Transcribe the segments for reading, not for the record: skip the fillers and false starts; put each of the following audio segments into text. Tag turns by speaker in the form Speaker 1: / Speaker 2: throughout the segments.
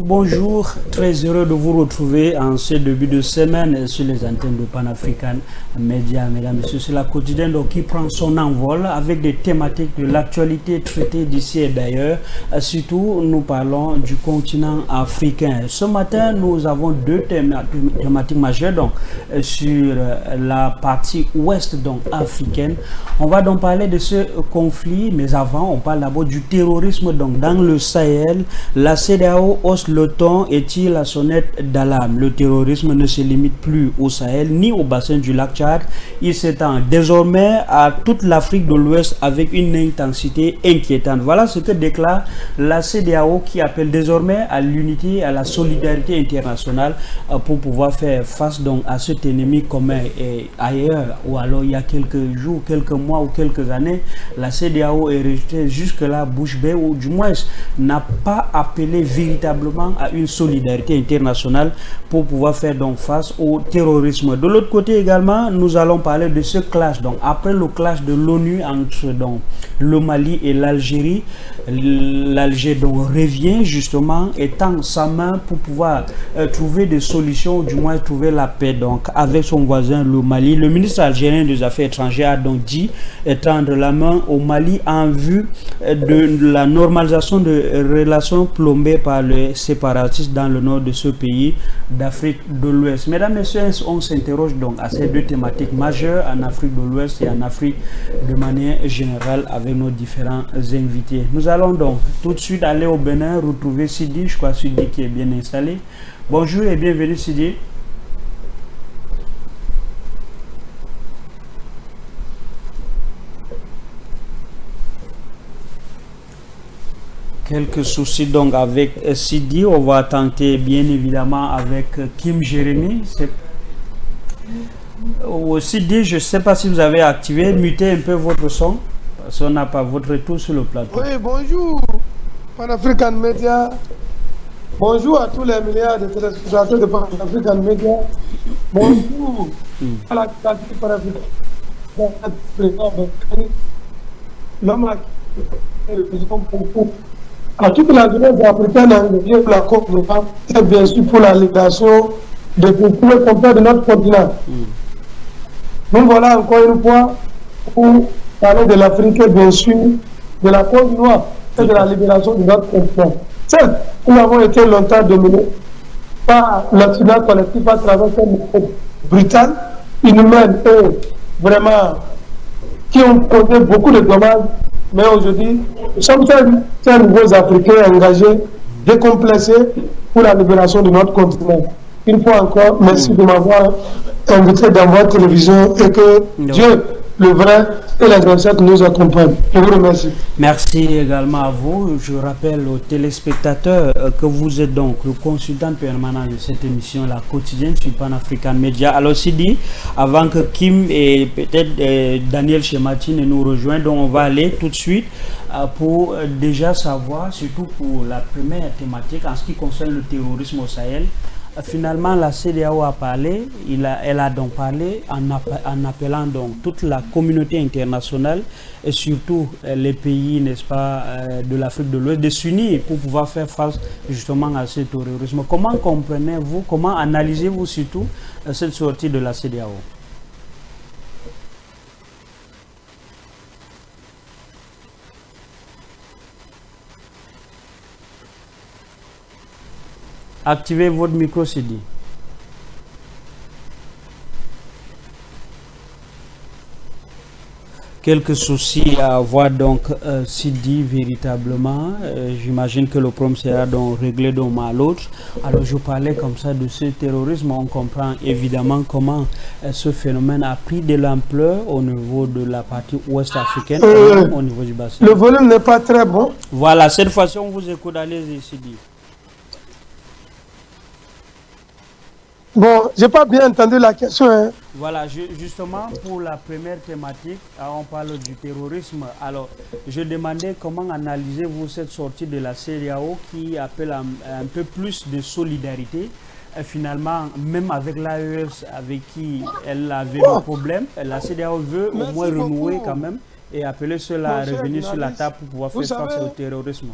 Speaker 1: Bonjour, très heureux de vous retrouver en ce début de semaine sur les antennes de Pan-African Media. Mesdames et messieurs, c'est la quotidienne qui prend son envol avec des thématiques de l'actualité traitée d'ici et d'ailleurs. Surtout, nous parlons du continent africain. Ce matin, nous avons deux thématiques majeures sur la partie ouest africaine. On va donc parler de ce conflit, mais avant, on parle d'abord du terrorisme dans le Sahel. La CEDEAO hausse le ton et tire la sonnette d'alarme. Le terrorisme ne se limite plus au Sahel ni au bassin du lac Tchad. Il s'étend désormais à toute l'Afrique de l'Ouest avec une intensité inquiétante. Voilà ce que déclare la CEDEAO qui appelle désormais à l'unité et à la solidarité internationale pour pouvoir faire face donc à cet ennemi commun. Et ailleurs, ou alors il y a quelques jours, quelques mois ou quelques années, la CEDEAO est restée jusque-là bouche bée, ou du moins n'a pas appelé véritablement à une solidarité internationale pour pouvoir faire donc face au terrorisme. De l'autre côté également, nous allons parler de ce clash. Donc après le clash de l'ONU entre donc le Mali et l'Algérie, l'Alger donc revient justement et tend sa main pour pouvoir trouver des solutions, ou du moins trouver la paix donc avec son voisin le Mali. Le ministre algérien des Affaires étrangères a donc dit tendre la main au Mali en vue de la normalisation de relations plombées par les séparatistes dans le nord de ce pays d'Afrique de l'Ouest. Mesdames et messieurs, on s'interroge donc à ces deux thématiques majeures en Afrique de l'Ouest et en Afrique de manière générale avec nos différents invités. Nous allons donc tout de suite aller au Bénin retrouver Sidi, je crois Sidi qui est bien installé. Bonjour et bienvenue Sidi. Quelques soucis donc avec Sidi. On va tenter bien évidemment avec Kim Jérémy. Sidi, je ne sais pas si vous avez activé, mutez un peu votre son, parce qu'on n'a pas votre retour sur le plateau.
Speaker 2: Oui, bonjour, Pan-African Media. Bonjour à tous les milliards de téléspectateurs de Pan-African Media. Bonjour à la qualité Pan-African. L'homme qui est le président pour à toute la jeunesse africaine engagée pour la Côte d'Ivoire et bien sûr pour la libération des peuples complets de notre continent. Donc voilà encore une fois pour parler de l'Afrique et bien sûr de la Côte d'Ivoire et de la libération de notre continent. Certes, nous avons été longtemps dominés par l'accident collectif à travers cette méthode brutale, inhumaine et vraiment qui ont causé beaucoup de dommages. Mais aujourd'hui, nous sommes ces nouveaux Africains engagés, décomplexés pour la libération de notre continent. Une fois encore, merci de m'avoir invité dans votre télévision et que Dieu, le vrai et les ancêtres nous accompagnent. Je vous remercie.
Speaker 1: Merci également à vous. Je rappelle aux téléspectateurs que vous êtes donc le consultant permanent de cette émission, la quotidienne sur Pan-African Media. Alors Sidi, avant que Kim et peut-être Daniel Chematine nous rejoignent, donc on va aller tout de suite pour déjà savoir, surtout pour la première thématique en ce qui concerne le terrorisme au Sahel. Finalement, la CEDEAO a parlé, elle a donc parlé en appelant donc toute la communauté internationale et surtout les pays, n'est-ce pas, de l'Afrique de l'Ouest de s'unir pour pouvoir faire face justement à ce terrorisme. Comment comprenez-vous, comment analysez-vous surtout cette sortie de la CEDEAO? Activez votre micro, Sidi. Quelques soucis à voir donc Sidi véritablement. J'imagine que le problème sera donc réglé d'un moment à l'autre. Alors je parlais comme ça de ce terrorisme. On comprend évidemment comment ce phénomène a pris de l'ampleur au niveau de la partie ouest africaine, au niveau du bassin.
Speaker 2: Le volume n'est pas très bon.
Speaker 1: Voilà, cette fois-ci on vous écoute. Allez-y, Sidi.
Speaker 2: Bon, j'ai pas bien entendu la question. Hein.
Speaker 1: Voilà, justement, pour la première thématique, on parle du terrorisme. Alors, je demandais comment analysez-vous cette sortie de la CEDEAO qui appelle un peu plus de solidarité. Finalement, même avec l'AES avec qui elle avait des problèmes, la CEDEAO veut au moins renouer quand même et appeler cela à revenir sur la table pour pouvoir faire face au terrorisme.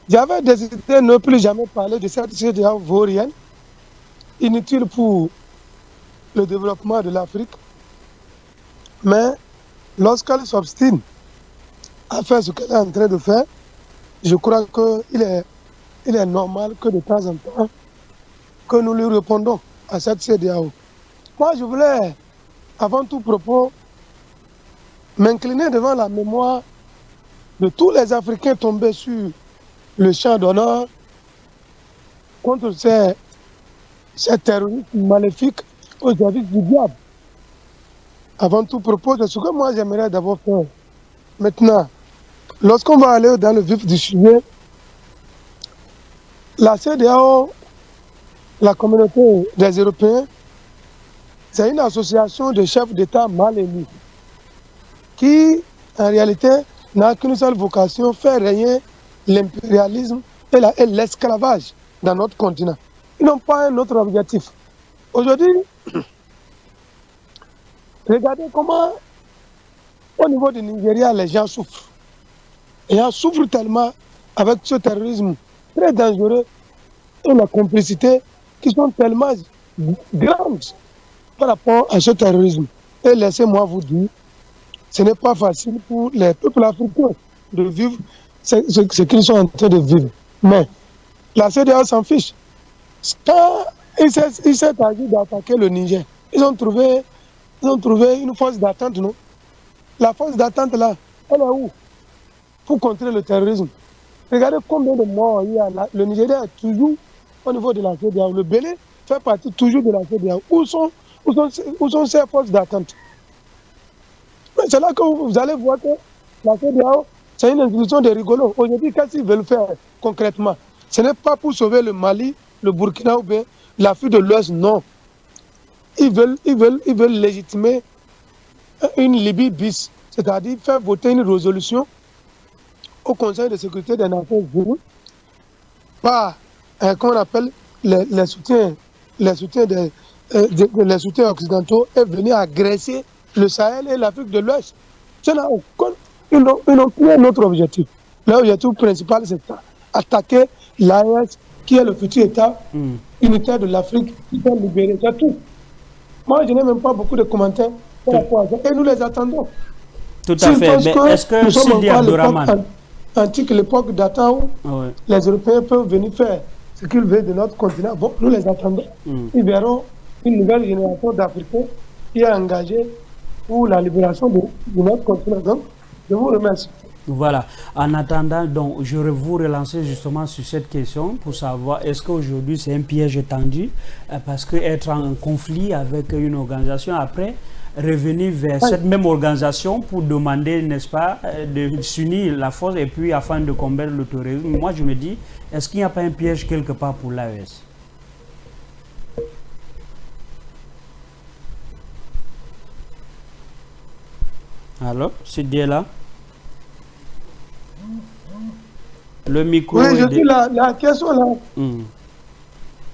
Speaker 2: J'avais décidé de ne plus jamais parler de cette CEDEAO vaurienne, inutile pour le développement de l'Afrique. Mais lorsqu'elle s'obstine à faire ce qu'elle est en train de faire, je crois qu'il est normal que de temps en temps, que nous lui répondons à cette CEDEAO. Moi, je voulais, avant tout propos, m'incliner devant la mémoire de tous les Africains tombés sur le champ d'honneur contre ces terroristes maléfiques au service du diable. Avant tout propos, de ce que moi j'aimerais d'abord faire. Maintenant, lorsqu'on va aller dans le vif du sujet, la CEDEAO, la communauté des Européens, c'est une association de chefs d'État mal élus qui, en réalité, n'a qu'une seule vocation, faire régner l'impérialisme et l'esclavage dans notre continent. Ils n'ont pas un autre objectif. Aujourd'hui, regardez comment, au niveau du Nigeria, les gens souffrent. Les gens souffrent tellement avec ce terrorisme très dangereux et la complicité qui sont tellement grandes par rapport à ce terrorisme. Et laissez-moi vous dire, ce n'est pas facile pour les peuples africains de vivre ce qu'ils sont en train de vivre. Mais la CEDEAO s'en fiche. Quand il s'est agi d'attaquer le Niger, ils ont trouvé une force d'attente, non? La force d'attente là, elle est où? Pour contrer le terrorisme. Regardez combien de morts il y a là. Le Nigeria est toujours au niveau de la CEDEAO. Le Bénin fait partie toujours de la CEDEAO. Où sont ces forces d'attente? C'est là que vous allez voir que la CEDEAO, c'est une institution de rigolos. Aujourd'hui, qu'est-ce qu'ils veulent faire concrètement? Ce n'est pas pour sauver le Mali, le Burkina ou bien l'Afrique de l'Ouest, non. Ils veulent légitimer une Libye bis, c'est-à-dire faire voter une résolution au Conseil de sécurité des Nations Unies par, qu'on appelle les soutiens occidentaux et venir agresser le Sahel et l'Afrique de l'Ouest. Ils n'ont plus un autre objectif. Leur objectif principal, c'est attaquer l'AES, qui est le futur État unitaire de l'Afrique, qui va libérer. C'est tout. Moi, je n'ai même pas beaucoup de commentaires par rapport à ça. Et nous les attendons.
Speaker 1: Tout à fait. Mais est-ce que Sidi Abdourahmane,
Speaker 2: antique, l'époque datant où les Européens peuvent venir faire ce qu'ils veulent de notre continent, bon, nous les attendons. Ils verront une nouvelle génération d'Africains qui est engagée pour la libération de notre continent. Donc, je vous remercie.
Speaker 1: Voilà. En attendant, donc, je vais vous relancer justement sur cette question pour savoir est-ce qu'aujourd'hui c'est un piège tendu parce qu'être en conflit avec une organisation, après revenir vers cette même organisation pour demander, n'est-ce pas, de s'unir la force et puis afin de combattre le terrorisme. Moi, je me dis, est-ce qu'il n'y a pas un piège quelque part pour l'AES? Alors, c'est là. Le micro.
Speaker 2: Oui, je dis la question là.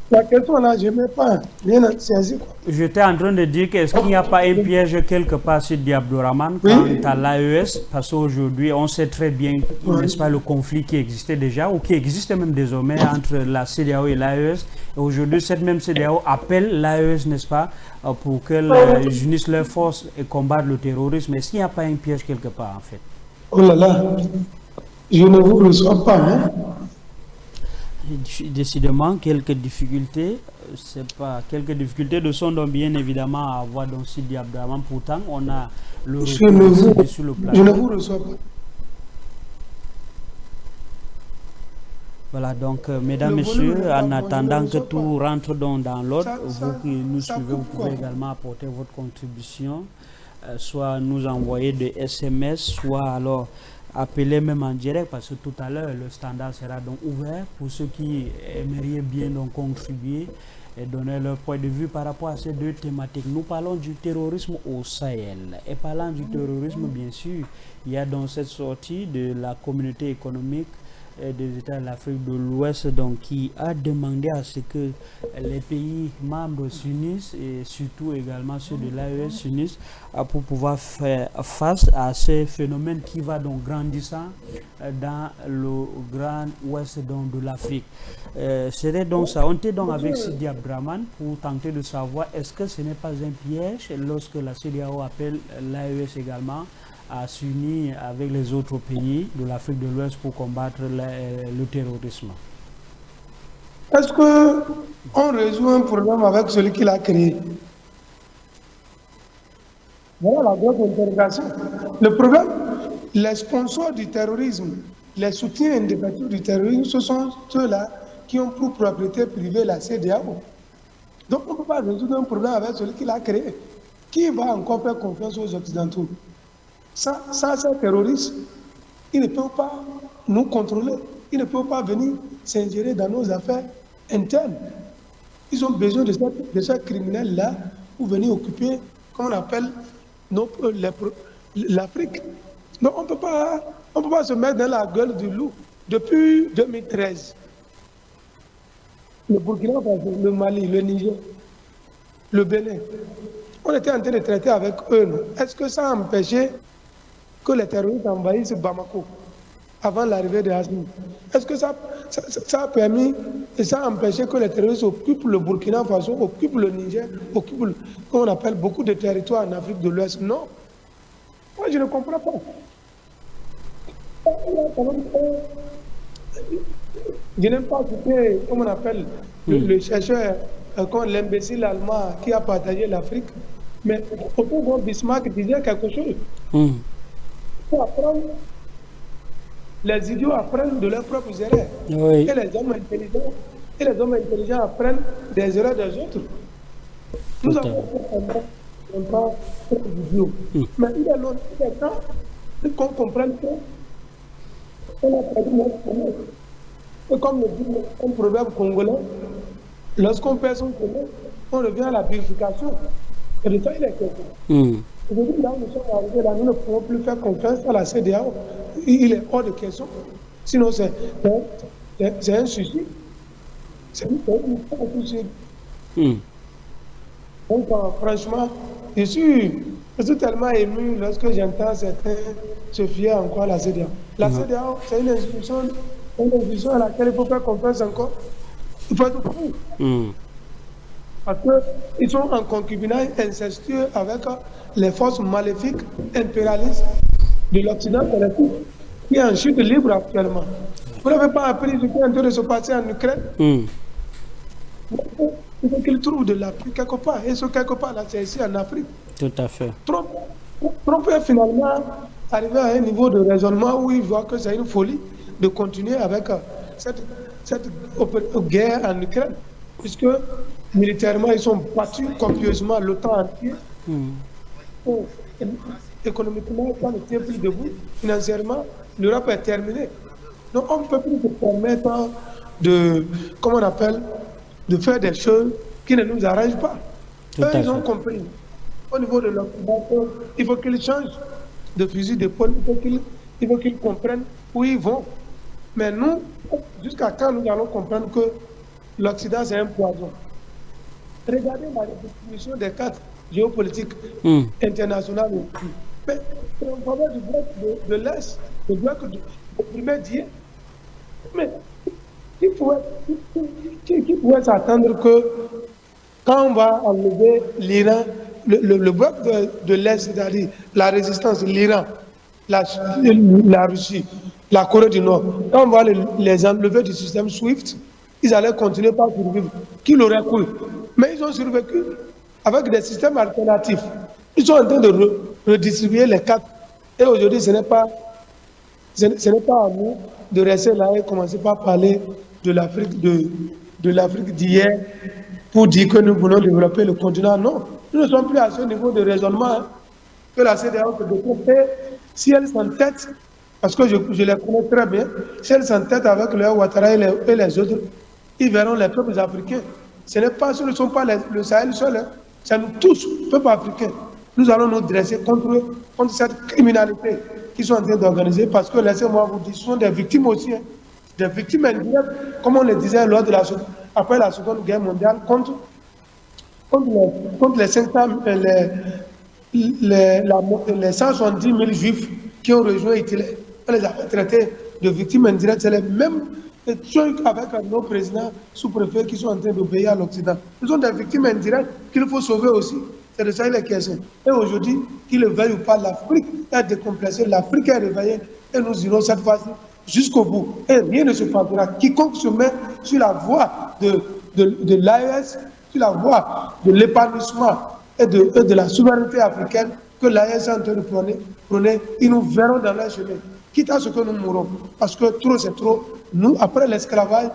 Speaker 2: La question là, je ne m'ai pas bien saisi.
Speaker 1: J'étais en train de dire qu'est-ce qu'il n'y a pas un piège quelque part sur Abdourahmane quant à l'AES, parce qu'aujourd'hui, on sait très bien, n'est-ce pas, le conflit qui existait déjà, ou qui existe même désormais entre la CEDEAO et l'AES. Et aujourd'hui, cette même CEDEAO appelle l'AES, n'est-ce pas, pour qu'elle unisse leurs forces et combattre le terrorisme. Est-ce qu'il n'y a pas un piège quelque part, en fait?
Speaker 2: Oh là là, je ne vous reçois pas, hein?
Speaker 1: Décidément, quelques difficultés, quelques difficultés de son, donc bien évidemment à avoir dans Sidi Abdourahmane. Pourtant, on a le retour sur le plateau.
Speaker 2: Je ne vous reçois pas.
Speaker 1: Voilà, donc, mesdames, messieurs, en attendant que tout rentre dans l'ordre, vous qui nous suivez, vous pouvez également apporter votre contribution, soit nous envoyer des SMS, soit alors appeler même en direct, parce que tout à l'heure le standard sera donc ouvert pour ceux qui aimeraient bien donc contribuer et donner leur point de vue par rapport à ces deux thématiques. Nous parlons du terrorisme au Sahel. Et parlant du terrorisme, bien sûr, il y a dans cette sortie de la communauté économique des États de l'Afrique de l'Ouest, donc qui a demandé à ce que les pays membres s'unissent et surtout également ceux de l'AES s'unissent pour pouvoir faire face à ces phénomènes qui va donc grandissant dans le grand ouest donc, de l'Afrique. C'était donc ça. On était donc avec Sidi Abdraman pour tenter de savoir est-ce que ce n'est pas un piège lorsque la CEDEAO appelle l'AES également à s'unir avec les autres pays de l'Afrique de l'Ouest pour combattre le terrorisme.
Speaker 2: Est-ce qu'on résout un problème avec celui qui l'a créé? Voilà la grande interrogation. Le problème, les sponsors du terrorisme, les soutiens indépendants du terrorisme, ce sont ceux-là qui ont pour propriété privée la CEDEAO. Donc on ne peut pas résoudre un problème avec celui qui l'a créé. Qui va encore faire confiance aux Occidentaux? Sans ces terroristes, ils ne peuvent pas nous contrôler. Ils ne peuvent pas venir s'ingérer dans nos affaires internes. Ils ont besoin de ces criminels-là pour venir occuper, comme on appelle, l'Afrique. Donc on ne peut pas se mettre dans la gueule du loup. Depuis 2013, le Burkina Faso, le Mali, le Niger, le Bénin, on était en train de traiter avec eux. Est-ce que ça a empêché que les terroristes envahissent Bamako avant l'arrivée de Hasmi? Est-ce que ça a permis et ça a empêché que les terroristes occupent le Burkina Faso, occupent le Niger, occupent, comme on appelle, beaucoup de territoires en Afrique de l'Ouest? Non. Moi, je ne comprends pas. Je n'aime pas citer, comme on appelle, le chercheur, comme l'imbécile allemand qui a partagé l'Afrique, mais au fond, Bismarck disait quelque chose. Les idiots apprennent de leurs propres erreurs. Oui. Et les hommes intelligents apprennent des erreurs des autres. Nous avons fait un temps idiot. Mais il est long temps qu'on comprenne qu'on a perdu notre commun. Et comme le dit un proverbe congolais, lorsqu'on perd son commun, on revient à la purification. Et de ça, il est question. Aujourd'hui, là où nous sommes arrivés, là, nous ne pouvons plus faire confiance à la CEDEAO. Il est hors de question. Sinon, c'est un suicide. C'est un suicide. Donc, franchement, je suis tellement ému lorsque j'entends certains se fier encore à la CEDEAO. La CEDEAO, c'est une institution à laquelle il faut faire confiance encore. Il faut être fou. Parce qu'ils sont en concubinage incestueux avec les forces maléfiques impérialistes de l'Occident collectif qui est en chute libre actuellement. Vous n'avez pas appris ce qui est en train de se passer en Ukraine? Il faut qu'ils trouvent de l'appui quelque part. Et ce quelque part, là, c'est ici en Afrique.
Speaker 1: Tout à fait.
Speaker 2: Trump peut finalement arriver à un niveau de raisonnement où il voit que c'est une folie de continuer avec cette guerre en Ukraine. Puisque militairement, ils sont battus copieusement l'OTAN entier. Économiquement, ça ne tient plus debout. Financièrement, l'Europe est terminée. Donc, on ne peut plus se permettre de, comment on appelle, de faire des choses qui ne nous arrangent pas. Eux, ils ont compris. Au niveau de l'Occident, il faut qu'ils changent de fusil d'épaule. Il faut qu'ils comprennent où ils vont. Mais nous, jusqu'à quand nous allons comprendre que l'Occident, c'est un poison? Regardez la distribution des cartes géopolitiques internationales. Mais on parle du bloc de l'Est, du bloc opprimé d'hier. Mais qui pourrait s'attendre que quand on va enlever l'Iran, le bloc de l'Est, c'est-à-dire la résistance, l'Iran, la Russie, la Corée du Nord, quand on va les enlever du système SWIFT, ils allaient continuer par survivre. Qui l'aurait cru? Mais ils ont survécu avec des systèmes alternatifs. Ils sont en train de redistribuer les cartes. Et aujourd'hui, ce n'est pas à nous de rester là et commencer par parler de l'Afrique d'hier pour dire que nous voulons développer le continent. Non, nous ne sommes plus à ce niveau de raisonnement que la CEDEAO peut développer. Si elle s'entête, parce que je les connais très bien, si elle s'entête avec le Ouattara et les autres, ils verront les peuples africains. Ce ne sont pas le Sahel seul, hein. C'est nous tous, peuples africains. Nous allons nous dresser contre cette criminalité qu'ils sont en train d'organiser, parce que, laissez-moi vous dire, ce sont des victimes aussi, hein, des victimes indirectes, comme on le disait après la Seconde Guerre mondiale, contre les 170 000 juifs qui ont rejoint Hitler. On les a traités de victimes indirectes. C'est les mêmes trucs avec nos présidents sous-préfets qui sont en train d'obéir à l'Occident. Ils sont des victimes indirectes qu'il faut sauver aussi. C'est de ça qu'il est question. Et aujourd'hui, qu'il le veuille ou pas, l'Afrique est décomplexée, l'Afrique est réveillée, et nous irons cette fois-ci jusqu'au bout. Et rien ne se fera. Quiconque se met sur la voie de l'AES, sur la voie de l'épanouissement et de la souveraineté africaine que l'AES est en train de prôner, ils nous verront dans leur chemin. Quitte à ce que nous mourons. Parce que trop, c'est trop. Nous, après l'esclavage,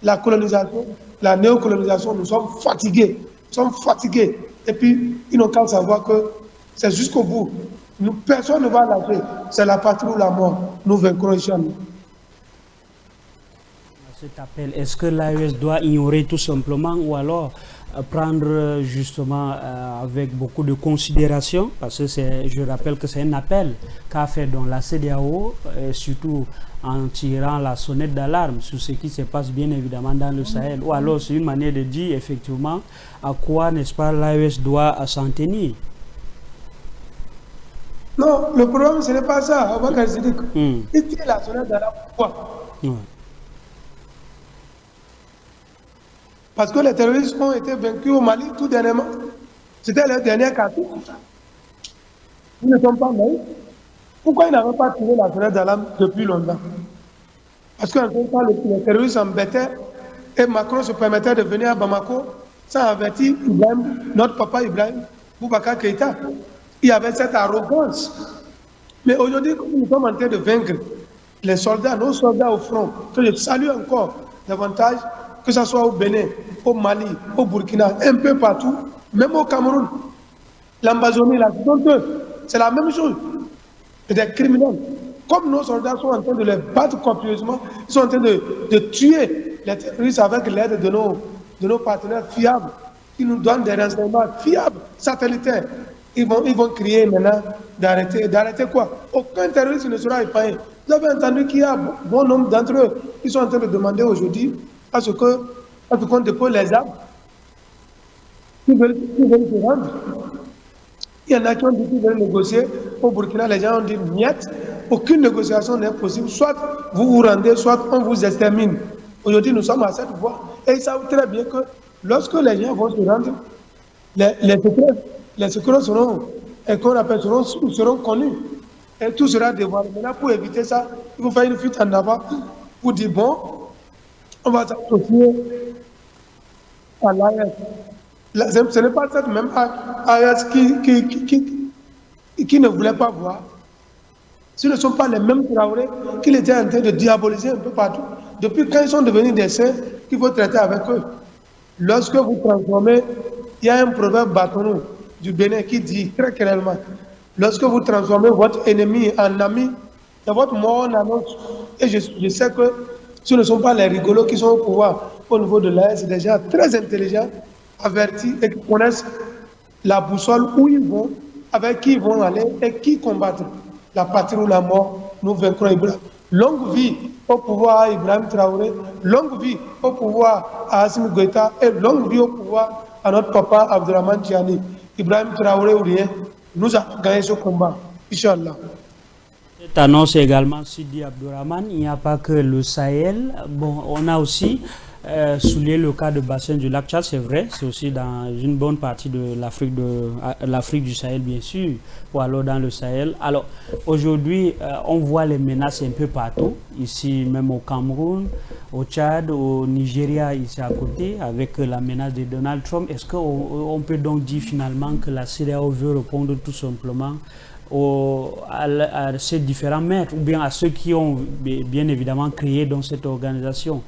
Speaker 2: la colonisation, la néocolonisation, nous sommes fatigués. Nous sommes fatigués. Et puis, ils n'ont qu'à savoir que c'est jusqu'au bout. Personne ne va lâcher. C'est la patrie ou la mort. Nous vaincrons, Inch'Allah.
Speaker 1: Cet appel, est-ce que l'AES doit ignorer tout simplement ou alors prendre justement avec beaucoup de considération, parce que je rappelle que c'est un appel qu'a fait dans la CEDEAO, surtout en tirant la sonnette d'alarme sur ce qui se passe bien évidemment dans le Sahel, ou alors c'est une manière de dire effectivement à quoi, n'est-ce pas, l'AES doit s'en tenir.
Speaker 2: Non, le problème ce n'est pas ça. Il tire la sonnette d'alarme, pourquoi? Parce que les terroristes ont été vaincus au Mali tout dernièrement. C'était leur dernière cartouche. Ils ne sont pas naïfs. Pourquoi ils n'avaient pas tiré la sonnette d'alarme depuis longtemps? Parce qu'en fait, les terroristes s'embêtaient et Macron se permettait de venir à Bamako sans avertir Ibrahim, notre papa Ibrahim Boubacar Keïta. Il y avait cette arrogance. Mais aujourd'hui, nous sommes en train de vaincre les soldats, nos soldats au front, que je salue encore davantage, que ce soit au Bénin, au Mali, au Burkina, un peu partout, même au Cameroun, l'Ambazonie, la c'est la même chose. C'est des criminels. Comme nos soldats sont en train de les battre copieusement, ils sont en train de tuer les terroristes avec l'aide de nos partenaires fiables, qui nous donnent des renseignements fiables, satellitaires. Ils vont crier maintenant d'arrêter quoi? Aucun terroriste ne sera épargné. Vous avez entendu qu'il y a bon nombre d'entre eux qui sont en train de demander aujourd'hui à ce qu'on dépose les armes, qui veulent se rendre. Il y en a qui ont dit qu'ils veulent négocier. Au Burkina, les gens ont dit niet, aucune négociation n'est possible. Soit vous vous rendez, soit on vous extermine. Aujourd'hui, nous sommes à cette voie. Et ils savent très bien que lorsque les gens vont se rendre, les secrets seront connus. Et tout sera dévoilé. Maintenant, pour éviter ça, il faut faire une fuite en avant pour dire bon, on va s'associer à l'AES. Ce n'est pas cette même AES qui ne voulait pas voir. Ce ne sont pas les mêmes Traoré qu'il était en train de diaboliser un peu partout. Depuis quand ils sont devenus des saints qu'il faut traiter avec eux. Lorsque vous transformez, il y a un proverbe bâtonneau du Bénin qui dit très clairement, lorsque vous transformez votre ennemi en ami, c'est votre mort en annonce. Et je sais que ce ne sont pas les rigolos qui sont au pouvoir au niveau de l'AES, c'est des gens très intelligents, avertis et qui connaissent la boussole, où ils vont, avec qui ils vont aller et qui combattre. La patrie ou la mort, nous vaincrons Ibrahim. Longue vie au pouvoir à Ibrahim Traoré, longue vie au pouvoir à Assimi Goïta et longue vie au pouvoir à notre papa Abdourahmane Tiani. Ibrahim Traoré ou rien, nous avons gagné ce combat, Inch'Allah.
Speaker 1: Cette annonce également, Sidi Abdourahmane, il n'y a pas que le Sahel. Bon, on a aussi souligné le cas de bassin du lac Tchad, c'est vrai, c'est aussi dans une bonne partie de l'Afrique du Sahel, bien sûr, ou alors dans le Sahel. Alors, aujourd'hui, on voit les menaces un peu partout, ici même au Cameroun, au Tchad, au Nigeria, ici à côté, avec la menace de Donald Trump. Est-ce qu'on peut donc dire finalement que la CEDEAO veut répondre tout simplement à ces différents maîtres, ou bien à ceux qui ont bien évidemment créé dans cette organisation?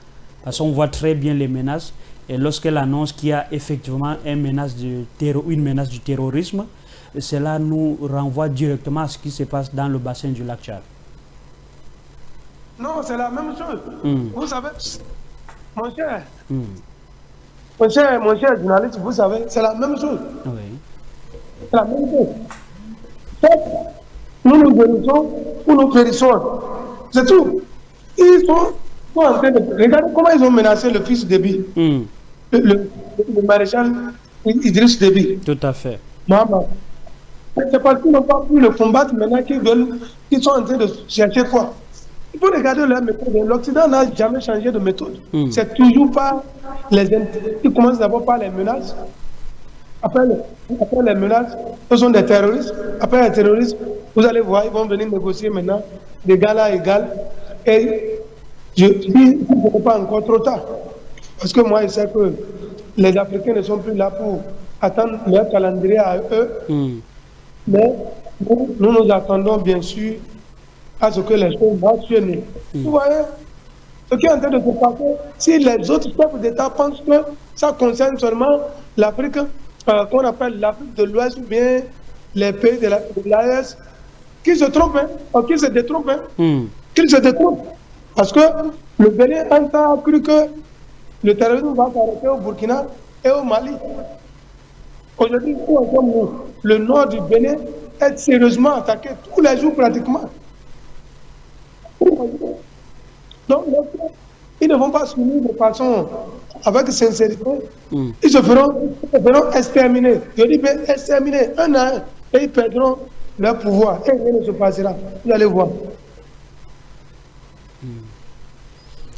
Speaker 1: Parce qu'on voit très bien les menaces, et lorsqu'elle annonce qu'il y a effectivement une menace du terrorisme, cela nous renvoie directement à ce qui se passe dans le bassin du lac Tchad.
Speaker 2: Non, c'est la même chose. Vous savez, mon cher journaliste, vous savez, c'est la même chose.
Speaker 1: Oui.
Speaker 2: C'est la même chose. Nous nous guérissons ou nous périssons. C'est tout. Ils sont Regardez comment ils ont menacé le fils Déby, le maréchal Idriss Déby.
Speaker 1: Tout à fait.
Speaker 2: Maman. C'est parce qu'ils n'ont pas pu le combattre maintenant qu'ils sont en train de chercher quoi. Il faut regarder leur méthode. L'Occident n'a jamais changé de méthode. C'est toujours pas les... Ils commencent d'abord par les menaces. Après les menaces, ce sont des terroristes. Après les terroristes, vous allez voir, ils vont venir négocier maintenant d'égal à égal. Et je dis, ce n'est pas encore trop tard. Parce que moi, je sais que les Africains ne sont plus là pour attendre leur calendrier à eux. Mais nous attendons bien sûr à ce que les choses marchent. Vous voyez, ce qui est en train de se passer, si les autres chefs d'État pensent que ça concerne seulement l'Afrique, qu'on appelle l'Afrique de l'Ouest ou bien les pays de l'AES, qu'ils se trompent, qu'ils se détrompent, qu'ils se détrompent. Parce que le Bénin a cru que le terrorisme va s'arrêter au Burkina et au Mali. Aujourd'hui, le nord du Bénin est sérieusement attaqué tous les jours pratiquement. Donc, ils ne vont pas s'unir de façon avec sincérité. Ils se feront exterminer. Je dis bien exterminer un à un. Et ils perdront leur pouvoir. Et rien ne se passera. Vous allez voir.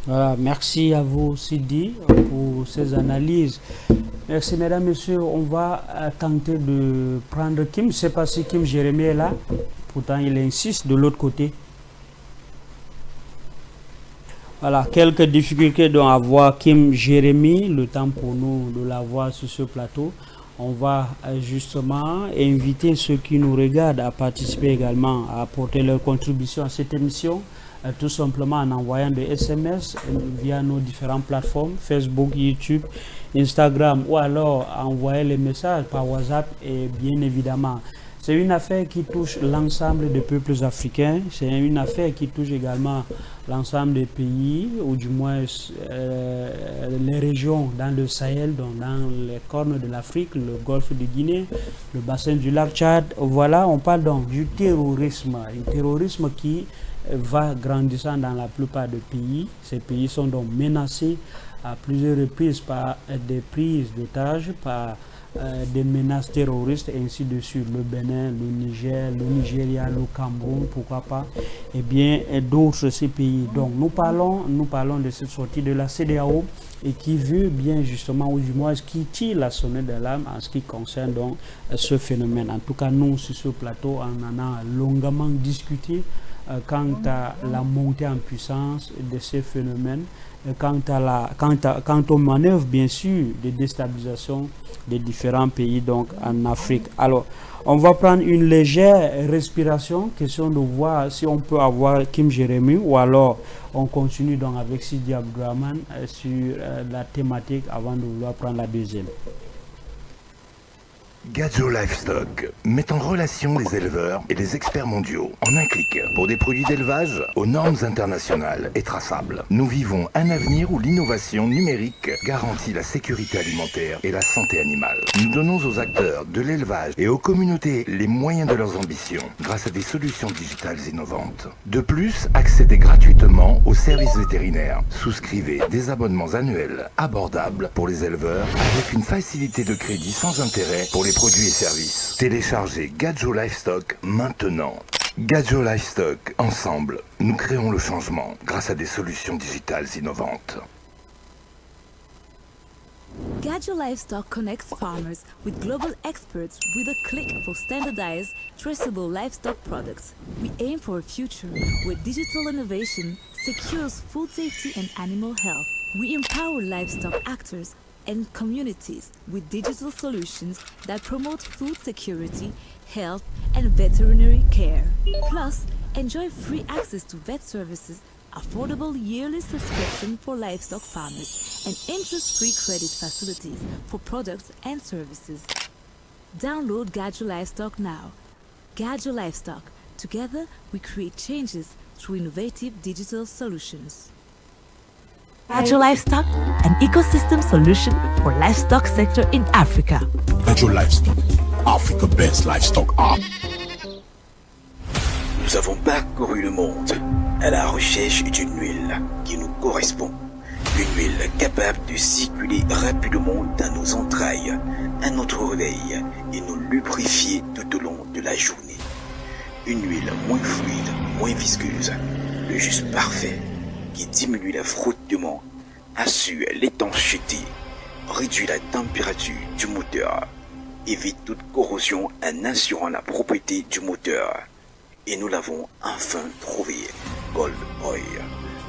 Speaker 1: Voilà, merci à vous, Sidi, pour ces analyses. Merci, mesdames, messieurs. On va tenter de prendre Kim. Je ne sais pas si Kim Jérémy est là. Pourtant, il insiste de l'autre côté. Voilà, quelques difficultés dont avoir Kim Jérémy. Le temps pour nous de l'avoir sur ce plateau. On va justement inviter ceux qui nous regardent à participer également, à apporter leur contribution à cette émission. Tout simplement en envoyant des SMS via nos différentes plateformes, Facebook, YouTube, Instagram, ou alors envoyer les messages par WhatsApp. Et bien évidemment, c'est une affaire qui touche l'ensemble des peuples africains, c'est une affaire qui touche également l'ensemble des pays, ou du moins les régions dans le Sahel, donc dans les cornes de l'Afrique, le golfe de Guinée, le bassin du lac Tchad. Voilà, on parle donc du terrorisme, un terrorisme qui va grandissant dans la plupart des pays. Ces pays sont donc menacés à plusieurs reprises par des prises d'otages, par des menaces terroristes, et ainsi de suite. Le Bénin, le Niger, le Nigeria, le Cameroun, pourquoi pas, et bien d'autres ces pays. Donc nous parlons de cette sortie de la CEDEAO et qui veut bien justement, ou du moins qui tire la sonnette d'alarme en ce qui concerne donc ce phénomène. En tout cas, nous sur ce plateau, on en a longuement discuté quant à la montée en puissance de ces phénomènes, quant aux manœuvres bien sûr de déstabilisation des différents pays donc en Afrique. Alors, on va prendre une légère respiration, question de voir si on peut avoir Kim Jérémy, ou alors on continue donc avec Sidi Abdourahmane sur la thématique avant de vouloir prendre la deuxième.
Speaker 3: Gadjo Livestock met en relation les éleveurs et les experts mondiaux en un clic pour des produits d'élevage aux normes internationales et traçables. Nous vivons un avenir où l'innovation numérique garantit la sécurité alimentaire et la santé animale. Nous donnons aux acteurs de l'élevage et aux communautés les moyens de leurs ambitions grâce à des solutions digitales innovantes. De plus, accédez gratuitement aux services vétérinaires. Souscrivez des abonnements annuels abordables pour les éleveurs avec une facilité de crédit sans intérêt pour les produits et services. Téléchargez Gadjo Livestock maintenant. Gadjo Livestock, ensemble, nous créons le changement grâce à des solutions digitales innovantes.
Speaker 4: Gadjo Livestock connects farmers with global experts with a click for standardized, traceable livestock products. We aim for a future where digital innovation secures food safety and animal health. We empower livestock actors and communities with digital solutions that promote food security, health, and veterinary care. Plus, enjoy free access to vet services, affordable yearly subscription for livestock farmers, and interest-free credit facilities for products and services. Download Gadjo Livestock now. Gadjo Livestock. Together, we create changes through innovative digital solutions.
Speaker 5: Gadjo Livestock, an ecosystem solution for livestock sector in Africa.
Speaker 6: Gadjo Livestock, Africa's best livestock app.
Speaker 7: Nous avons parcouru le monde à la recherche d'une huile qui nous correspond. Une huile capable de circuler rapidement dans nos entrailles, à notre réveil et nous lubrifier tout au long de la journée. Une huile moins fluide, moins visqueuse, le juste parfait, qui diminue le frottement, assure l'étanchéité, réduit la température du moteur, évite toute corrosion en assurant la propriété du moteur. Et nous l'avons enfin trouvé, Gold Oil.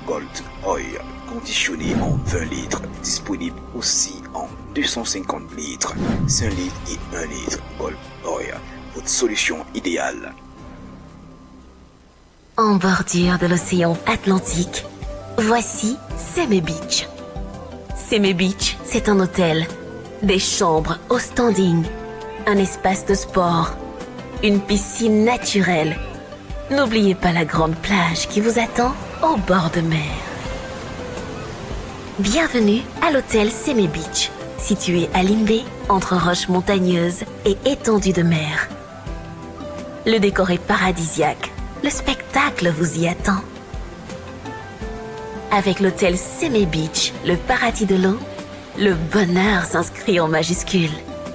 Speaker 7: Gold Oil, conditionné en 20 litres, disponible aussi en 250 litres, 5 litres et 1 litre. Gold Oil, votre solution idéale.
Speaker 8: En bordure de l'océan Atlantique, voici Seme Beach. Seme Beach, c'est un hôtel, des chambres au standing, un espace de sport, une piscine naturelle. N'oubliez pas la grande plage qui vous attend au bord de mer. Bienvenue à l'hôtel Seme Beach, situé à Limbe, entre roches montagneuses et étendues de mer. Le décor est paradisiaque, le spectacle vous y attend. Avec l'hôtel Seme Beach, le paradis de l'eau, le bonheur s'inscrit en majuscules.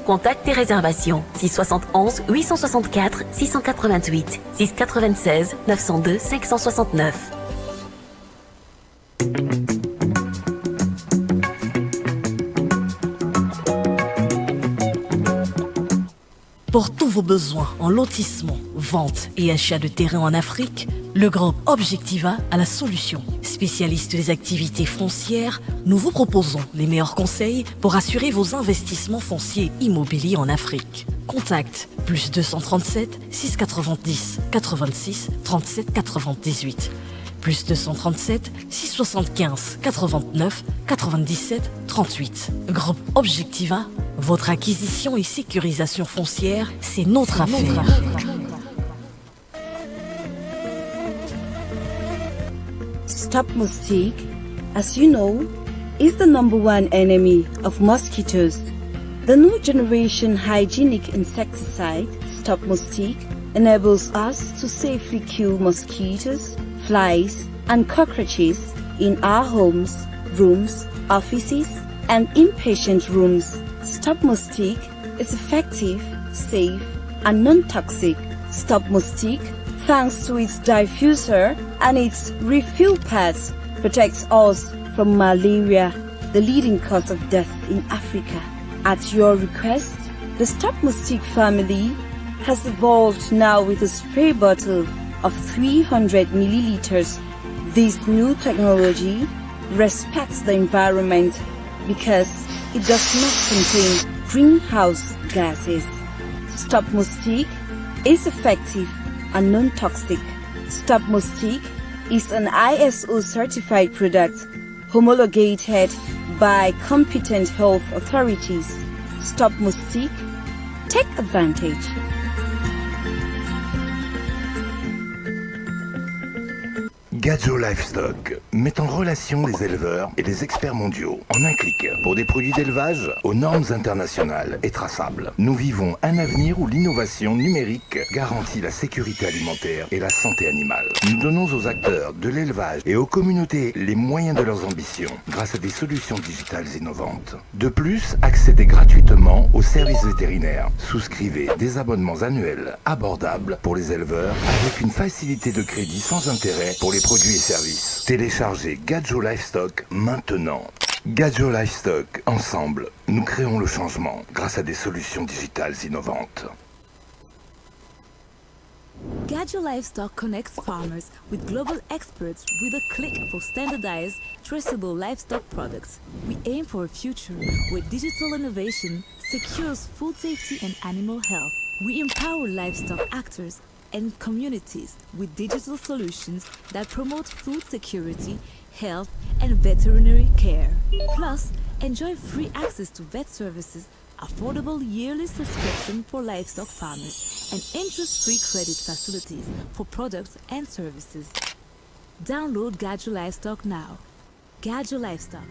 Speaker 8: Contacte et réservations 671 864 688 696 902 569.
Speaker 5: Pour tous vos besoins en lotissement, vente et achat de terrain en Afrique, le groupe Objectiva a la solution. Spécialiste des activités foncières, nous vous proposons les meilleurs conseils pour assurer vos investissements fonciers immobiliers en Afrique. Contact plus 237 690 86 37 98. Plus 237 675 89 97 38. Groupe Objectiva, votre acquisition et sécurisation foncière, c'est notre affaire.
Speaker 9: Stop Moustique, as you know, is the #1 enemy of mosquitoes. The new generation hygienic insecticide, Stop Moustique, enables us to safely kill mosquitoes, flies, and cockroaches in our homes, rooms, offices, and inpatient rooms. Stop Moustique is effective, safe, and non-toxic. Stop Moustique, thanks to its diffuser and its refill pads, protects us from malaria, the leading cause of death in Africa. At your request, the Stop Moustique family has evolved now with a spray bottle of 300 milliliters. This new technology respects the environment because it does not contain greenhouse gases. Stop Moustique is effective and non-toxic. Stop Moustique is an ISO certified product homologated by competent health authorities. Stop Moustique, take advantage.
Speaker 3: Gadjo Livestock met en relation les éleveurs et les experts mondiaux en un clic pour des produits d'élevage aux normes internationales et traçables. Nous vivons un avenir où l'innovation numérique garantit la sécurité alimentaire et la santé animale. Nous donnons aux acteurs de l'élevage et aux communautés les moyens de leurs ambitions grâce à des solutions digitales innovantes. De plus, accédez gratuitement aux services vétérinaires. Souscrivez des abonnements annuels abordables pour les éleveurs avec une facilité de crédit sans intérêt pour les produits et services. Téléchargez Gadjo Livestock maintenant. Gadjo Livestock, ensemble, nous créons le changement grâce à des solutions digitales innovantes.
Speaker 4: Gadjo Livestock connects farmers with global experts with a click for standardized, traceable livestock products. We aim for a future where digital innovation secures food safety and animal health. We empower livestock actors and communities with digital solutions that promote food security, health, and veterinary care. Plus, enjoy free access to vet services, affordable yearly subscription for livestock farmers, and interest-free credit facilities for products and services. Download Gadjo Livestock now. Gadjo Livestock.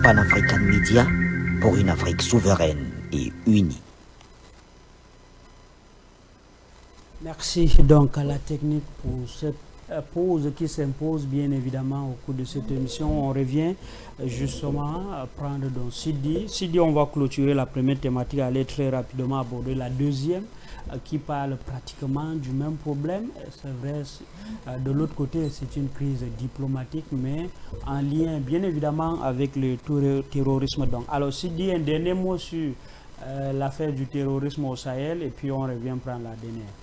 Speaker 10: Pan-African Media pour une Afrique souveraine et unie.
Speaker 1: Merci donc à la technique pour cette pause qui s'impose bien évidemment au cours de cette émission. On revient justement à prendre donc Sidi. Sidi, on va clôturer la première thématique, aller très rapidement aborder la deuxième qui parle pratiquement du même problème. C'est vrai, de l'autre côté, c'est une crise diplomatique, mais en lien bien évidemment avec le terrorisme. Donc, alors Sidi, un dernier mot sur l'affaire du terrorisme au Sahel et puis on revient prendre la dernière.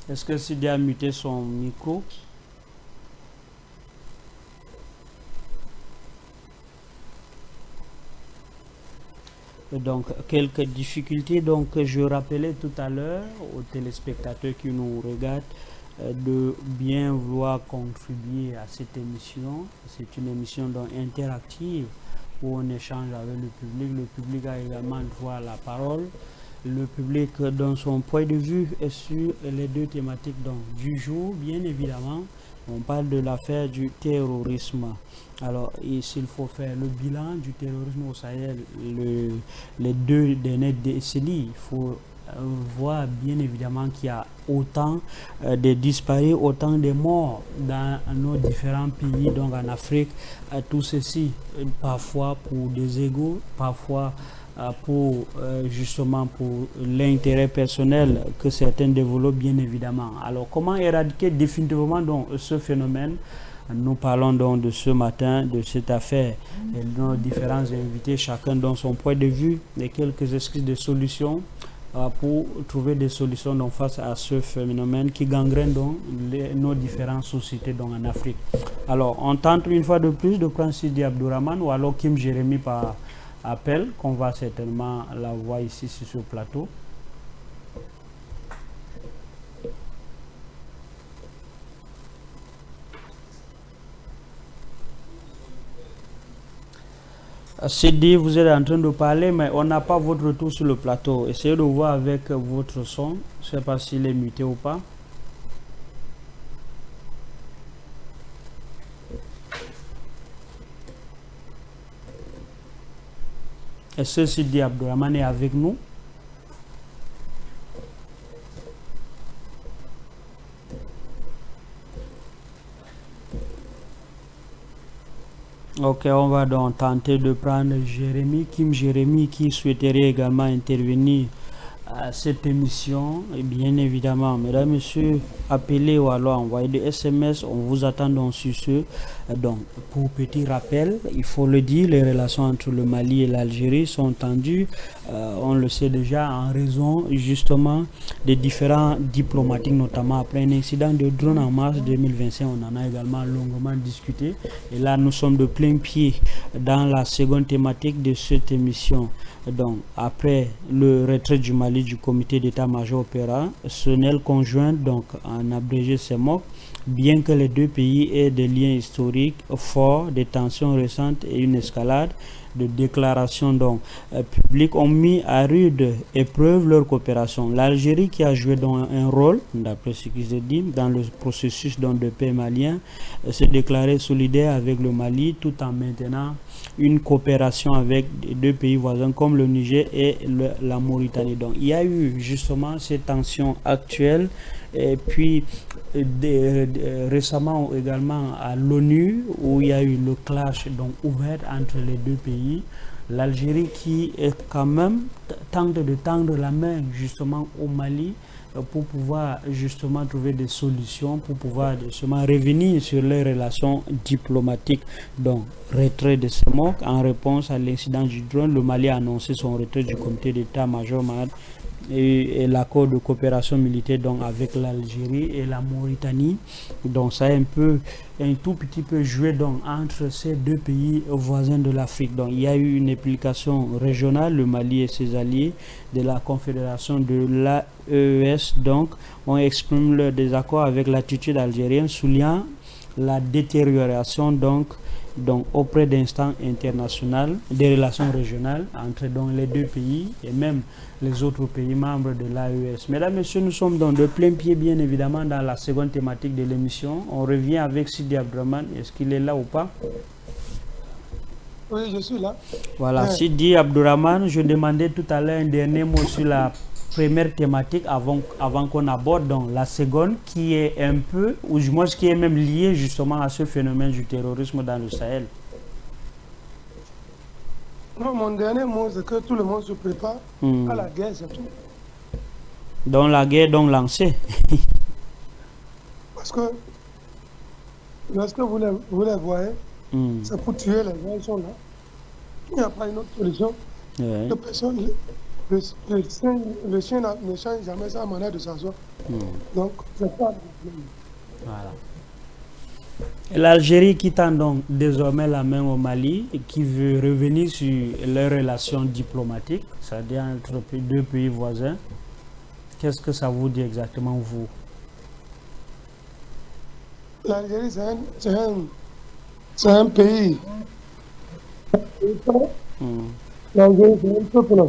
Speaker 1: Est-ce que Sidi a muté son micro? Et donc, quelques difficultés. Donc, je rappelais tout à l'heure aux téléspectateurs qui nous regardent de bien vouloir contribuer à cette émission. C'est une émission donc interactive où on échange avec le public. Le public a également droit à la parole. Le public dans son point de vue est sur les deux thématiques donc, du jour, bien évidemment. On parle de l'affaire du terrorisme. Alors, s'il faut faire le bilan du terrorisme au Sahel, les 2 dernières décennies, il faut voir bien évidemment qu'il y a autant de disparus, autant de morts dans nos différents pays, donc en Afrique. Tout ceci, parfois pour des égos, parfois pour justement pour l'intérêt personnel que certains développent bien évidemment. Alors comment éradiquer définitivement donc ce phénomène? Nous parlons donc de ce matin, de cette affaire, et nos différents invités, chacun dans son point de vue, et quelques esquisses de solutions pour trouver des solutions donc, face à ce phénomène qui gangrène donc nos différentes sociétés donc, en Afrique. Alors on tente une fois de plus de prendre Sidi Abdourahmane ou alors Kim Jérémy par appel, qu'on va certainement la voir ici sur ce plateau. Sidi, vous êtes en train de parler, mais on n'a pas votre retour sur le plateau. Essayez de voir avec votre son. Je ne sais pas s'il est muté ou pas. Est-ce que Sidi Abdourahmane est avec nous? Ok, on va donc tenter de prendre Jérémy, Kim Jérémy, qui souhaiterait également intervenir à cette émission. Et bien évidemment, mesdames, messieurs, appelez ou alors envoyez des SMS. On vous attend donc sur ce. Donc, pour petit rappel, il faut le dire, les relations entre le Mali et l'Algérie sont tendues. On le sait déjà en raison justement des différents diplomatiques, notamment après un incident de drone en mars 2025. On en a également longuement discuté. Et là, nous sommes de plein pied dans la seconde thématique de cette émission. Donc, après le retrait du Mali du comité d'état-major opérationnel conjoint, donc en abrégé CEMOC, bien que les deux pays aient des liens historiques forts, des tensions récentes et une escalade de déclarations donc, publiques ont mis à rude épreuve leur coopération. L'Algérie qui a joué donc un rôle, d'après ce qui se dit, dans le processus donc, de paix malien, s'est déclarée solidaire avec le Mali tout en maintenant une coopération avec deux pays voisins comme le Niger et la Mauritanie. Donc il y a eu justement ces tensions actuelles et puis récemment également à l'ONU où il y a eu le clash donc ouvert entre les deux pays. L'Algérie qui est quand même tente de tendre la main justement au Mali pour pouvoir justement trouver des solutions, pour pouvoir justement revenir sur les relations diplomatiques. Donc, retrait de CEMOC en réponse à l'incident du drone, le Mali a annoncé son retrait du comité d'état-major et l'accord de coopération militaire donc avec l'Algérie et la Mauritanie. Donc ça a un tout petit peu joué donc entre ces deux pays voisins de l'Afrique. Donc il y a eu une implication régionale, le Mali et ses alliés de la confédération de l'AES donc ont exprimé leur désaccord avec l'attitude algérienne, soulignant la détérioration donc auprès d'instances internationales, des relations régionales entre donc les deux pays et même les autres pays membres de l'AES. Mesdames, Messieurs, nous sommes donc de plein pied bien évidemment dans la seconde thématique de l'émission. On revient avec Sidi Abdourahmane. Est-ce qu'il est là ou pas?
Speaker 2: Oui, je suis là.
Speaker 1: Voilà, Sidi Abdourahmane, je demandais tout à l'heure un dernier mot sur la première thématique avant qu'on aborde donc la seconde qui est un peu, ou du moins qui est même liée justement à ce phénomène du terrorisme dans le Sahel.
Speaker 2: Non, mon dernier mot, c'est que tout le monde se prépare à la guerre, c'est tout.
Speaker 1: Donc la guerre donc lancée.
Speaker 2: Parce que lorsque vous les voyez, c'est pour tuer les gens, ils sont là. Il n'y a pas une autre solution.
Speaker 1: Ouais.
Speaker 2: Le chien ne change jamais sa manière de s'asseoir. Donc, c'est pas le problème.
Speaker 1: Voilà. L'Algérie qui tend donc désormais la main au Mali et qui veut revenir sur leurs relations diplomatiques, c'est-à-dire entre deux pays voisins. Qu'est-ce que ça vous dit exactement, vous?
Speaker 2: L'Algérie, c'est un pays. L'Algérie, c'est un peuple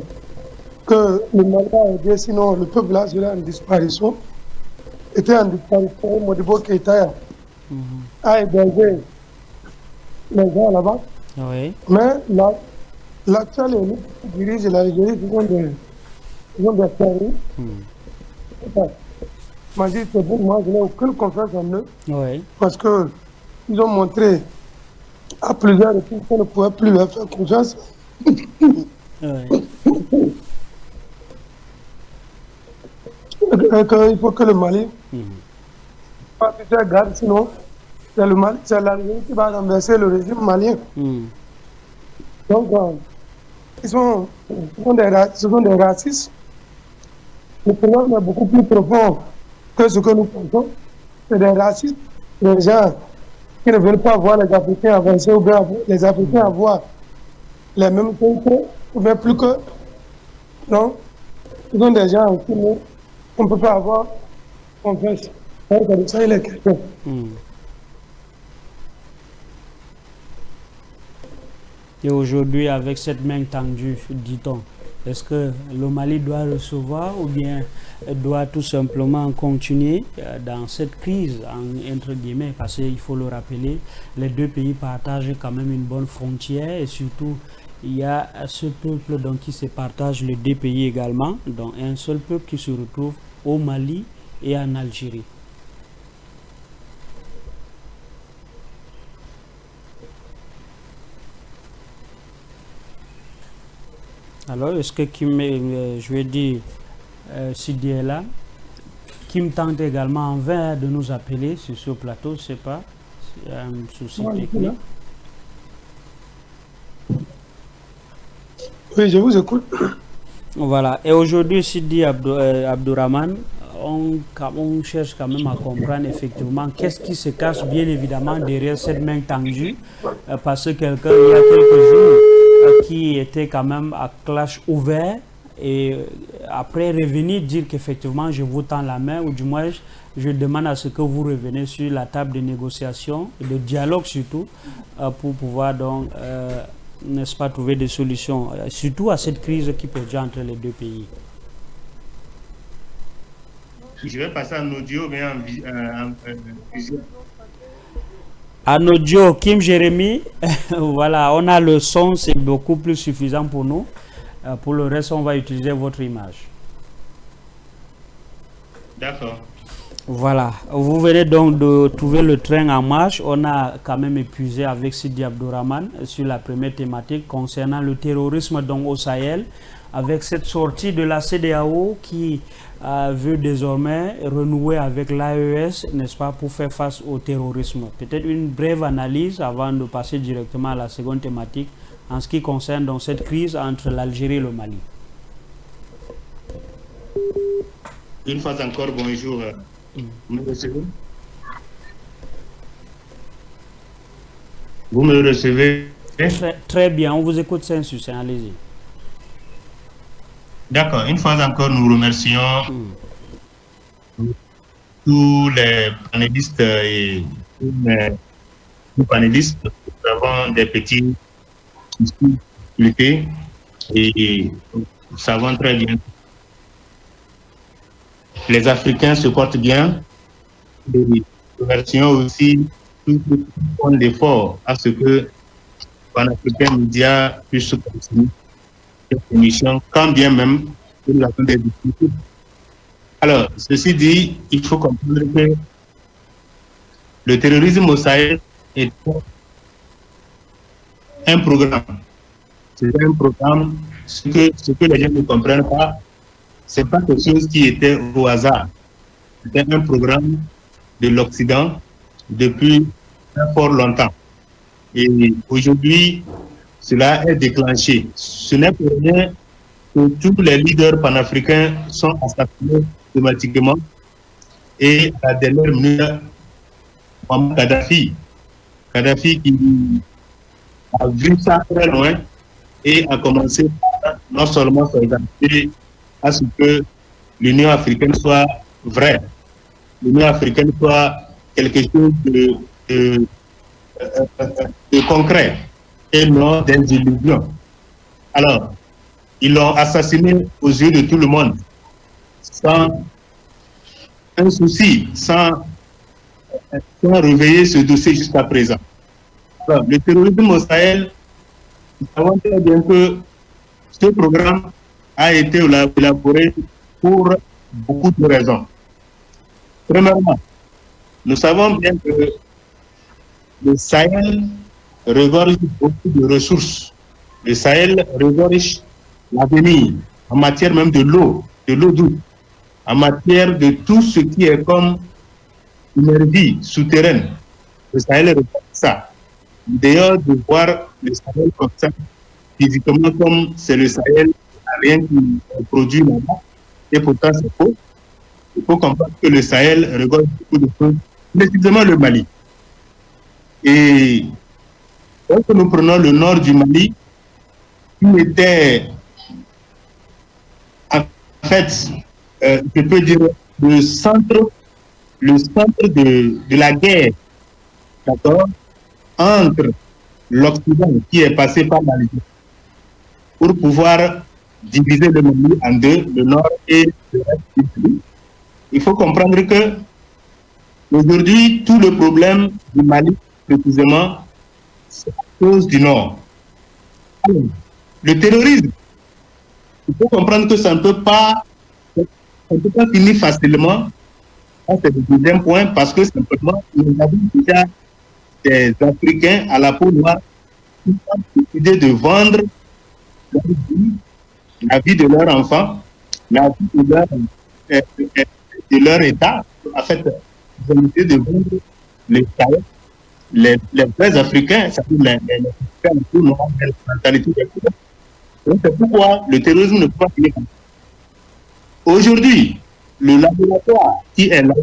Speaker 2: que le Mali a aidé, sinon le peuple là serait en disparition. Était en disparition, Modibo Keïta a hébergé les gens là-bas.
Speaker 1: Oui.
Speaker 2: Mais l'actuel élite qui dirige l'Algérie, ce sont des terroristes. Moi, je dis, c'est bon, moi, je n'ai aucune confiance en eux.
Speaker 1: Oui.
Speaker 2: Parce qu'ils ont montré à plusieurs reprises qu'on ne pouvait plus leur faire confiance. Il faut que le Mali fasse faire garde, sinon c'est l'Algérie qui va renverser le régime malien. Donc, ce sont des racistes. Le problème est beaucoup plus profond que ce que nous pensons. C'est des racistes, des gens qui ne veulent pas voir les Africains avancer ou bien les Africains avoir les mêmes choses ou bien plus que. Non, ce sont des gens qui on ne peut pas avoir confiance. Donc, ça, il est question.
Speaker 1: Et aujourd'hui, avec cette main tendue, dit-on, est-ce que le Mali doit recevoir ou bien doit tout simplement continuer dans cette crise, entre guillemets, parce qu'il faut le rappeler, les deux pays partagent quand même une bonne frontière et surtout, il y a ce peuple donc, qui se partage les deux pays également, donc un seul peuple qui se retrouve au Mali et en Algérie. Alors, est-ce que je vais dire, Sidi est là, qui me tente également en vain de nous appeler sur ce plateau, je ne sais pas, c'est un souci technique.
Speaker 2: Oui, je vous écoute.
Speaker 1: Voilà, et aujourd'hui, Sidi Abdourahmane, on cherche quand même à comprendre effectivement qu'est-ce qui se cache bien évidemment derrière cette main tendue, parce que quelqu'un, il y a quelques jours, qui était quand même à clash ouvert et après revenir dire qu'effectivement je vous tends la main ou du moins je demande à ce que vous reveniez sur la table de négociation et de dialogue surtout pour pouvoir donc n'est-ce pas trouver des solutions surtout à cette crise qui perdure entre les deux pays.
Speaker 11: Je vais passer en audio mais en visuel.
Speaker 1: En audio, Kim Jérémy, voilà, on a le son, c'est beaucoup plus suffisant pour nous. Pour le reste, on va utiliser votre image.
Speaker 11: D'accord.
Speaker 1: Voilà, vous venez donc de trouver le train en marche. On a quand même épuisé avec Sidi Abdourahmane sur la première thématique concernant le terrorisme donc, au Sahel, avec cette sortie de la CEDEAO qui veut désormais renouer avec l'AES, n'est-ce pas, pour faire face au terrorisme. Peut-être une brève analyse avant de passer directement à la seconde thématique en ce qui concerne donc cette crise entre l'Algérie et le Mali.
Speaker 11: Une fois encore, bonjour. Vous me recevez? Vous me recevez?
Speaker 1: Très bien, on vous écoute, c'est allez-y.
Speaker 11: D'accord. Une fois encore, nous remercions tous les panélistes et tous les panélistes. Nous avons des petits difficultés et nous savons très bien que les Africains se portent bien. Et nous remercions aussi tous ceux qui font l'effort à ce que Panafricain Média puisse continuer cette émission, quand bien même nous avons des difficultés. Alors, ceci dit, il faut comprendre que le terrorisme au Sahel est un programme. C'est un programme, ce que les gens ne comprennent pas, ce n'est pas quelque chose qui était au hasard. C'était un programme de l'Occident depuis très fort longtemps. Et aujourd'hui, cela est déclenché. Ce n'est pour rien que tous les leaders panafricains sont assassinés automatiquement. Et à la dernière minute, Kadhafi qui a vu ça très loin et a commencé non seulement s'organiser à ce que l'Union africaine soit vraie, l'Union africaine soit quelque chose de concret et non des illusions. Alors, ils l'ont assassiné aux yeux de tout le monde, sans un souci, sans réveiller ce dossier jusqu'à présent. Alors, le terrorisme au Sahel, nous savons très bien que ce programme a été élaboré pour beaucoup de raisons. Premièrement, nous savons bien que le Sahel regorge beaucoup de ressources. Le Sahel regorge l'avenir en matière même de l'eau douce, en matière de tout ce qui est comme énergie souterraine. Le Sahel regorge ça. D'ailleurs, de voir le Sahel comme ça, physiquement comme c'est le Sahel, il n'y a rien qui produit là-bas, et pourtant c'est faux. Il faut comprendre que le Sahel regorge beaucoup de choses, précisément le Mali. Et lorsque nous prenons le nord du Mali, qui était en fait, je peux dire, le centre de la guerre, d'accord, entre l'Occident qui est passé par l'Algérie pour pouvoir diviser le Mali en deux, le nord et le reste du pays. Il faut comprendre que aujourd'hui, tout le problème du Mali, précisément, c'est à cause du nord. Alors, le terrorisme, il faut comprendre que ça ne peut pas finir facilement. C'est le deuxième point, parce que simplement, nous avons déjà des Africains à la peau noire qui ont décidé de vendre la vie de leurs enfants, la vie de leur État. En fait, ils ont décidé de vendre les vrais Africains, c'est-à-dire les Africains à la peau noire, la mentalité des Africains. Donc, c'est pourquoi le terrorisme ne peut pas finir. Aujourd'hui, le laboratoire qui est là,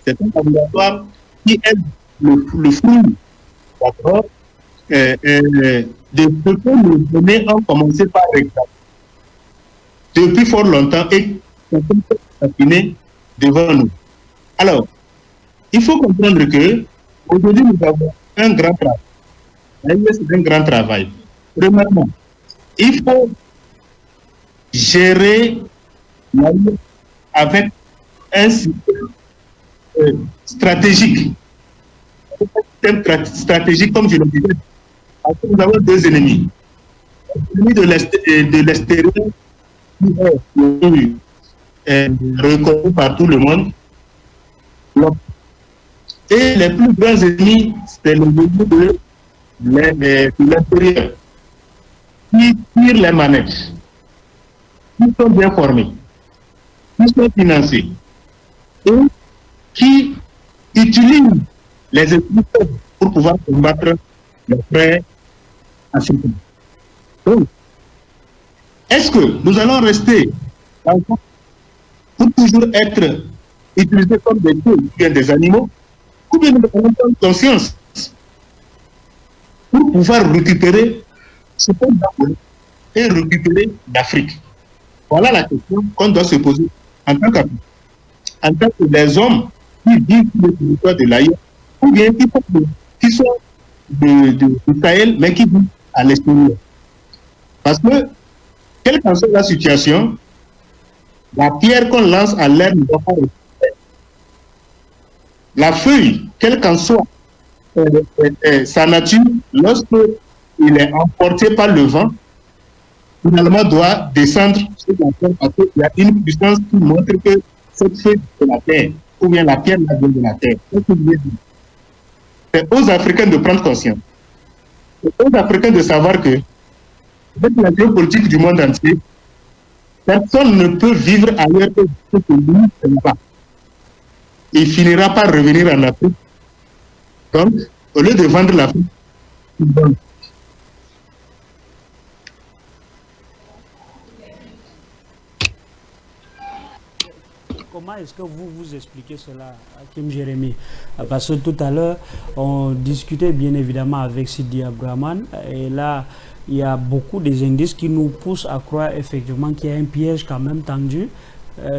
Speaker 11: c'est un laboratoire qui est le fruit, d'accord, de ce que nous données ont commencé par réclamer depuis fort longtemps et sont affinés devant nous. Alors, il faut comprendre que aujourd'hui nous avons un grand travail. C'est un grand travail. Premièrement, il faut gérer avec un système stratégique. Un système stratégique, comme je le disais, parce que nous avons deux ennemis. L'ennemi de l'extérieur, qui est reconnu par tout le monde. Et les plus grands ennemis, c'est l'ennemi de l'intérieur, qui tire les manettes, qui sont bien formés, qui sont financés, et qui utilisent les équipes pour pouvoir combattre les frères africains. Donc, est-ce que nous allons rester pour toujours être utilisés comme des dieux ou bien des animaux, ou bien nous allons prendre conscience pour pouvoir récupérer ce qu'on a et récupérer l'Afrique? Voilà la question qu'on doit se poser en tant que des hommes qui vivent sur le territoire de l'Aïe, ou bien qui sont du Sahel, mais qui vivent à l'extérieur. Parce que, quelle qu'en soit la situation, la pierre qu'on lance à l'air ne doit pas rester. La feuille, quelle qu'en soit sa nature, lorsque il est emporté par le vent, finalement doit descendre sur la terre parce qu'il y a une puissance qui montre que cette feuille de la terre, ou bien la pierre vient de la terre. C'est aux Africains de prendre conscience. C'est aux Africains de savoir que, avec la géopolitique du monde entier, personne ne peut vivre ailleurs que lui, là-bas. Il finira par revenir en Afrique. Donc, au lieu de vendre l'Afrique, il vend.
Speaker 1: Comment est-ce que vous expliquez cela, Hakim Jérémy? Parce que tout à l'heure, on discutait bien évidemment avec Sidi Abdrahman, et là, il y a beaucoup des indices qui nous poussent à croire effectivement qu'il y a un piège quand même tendu.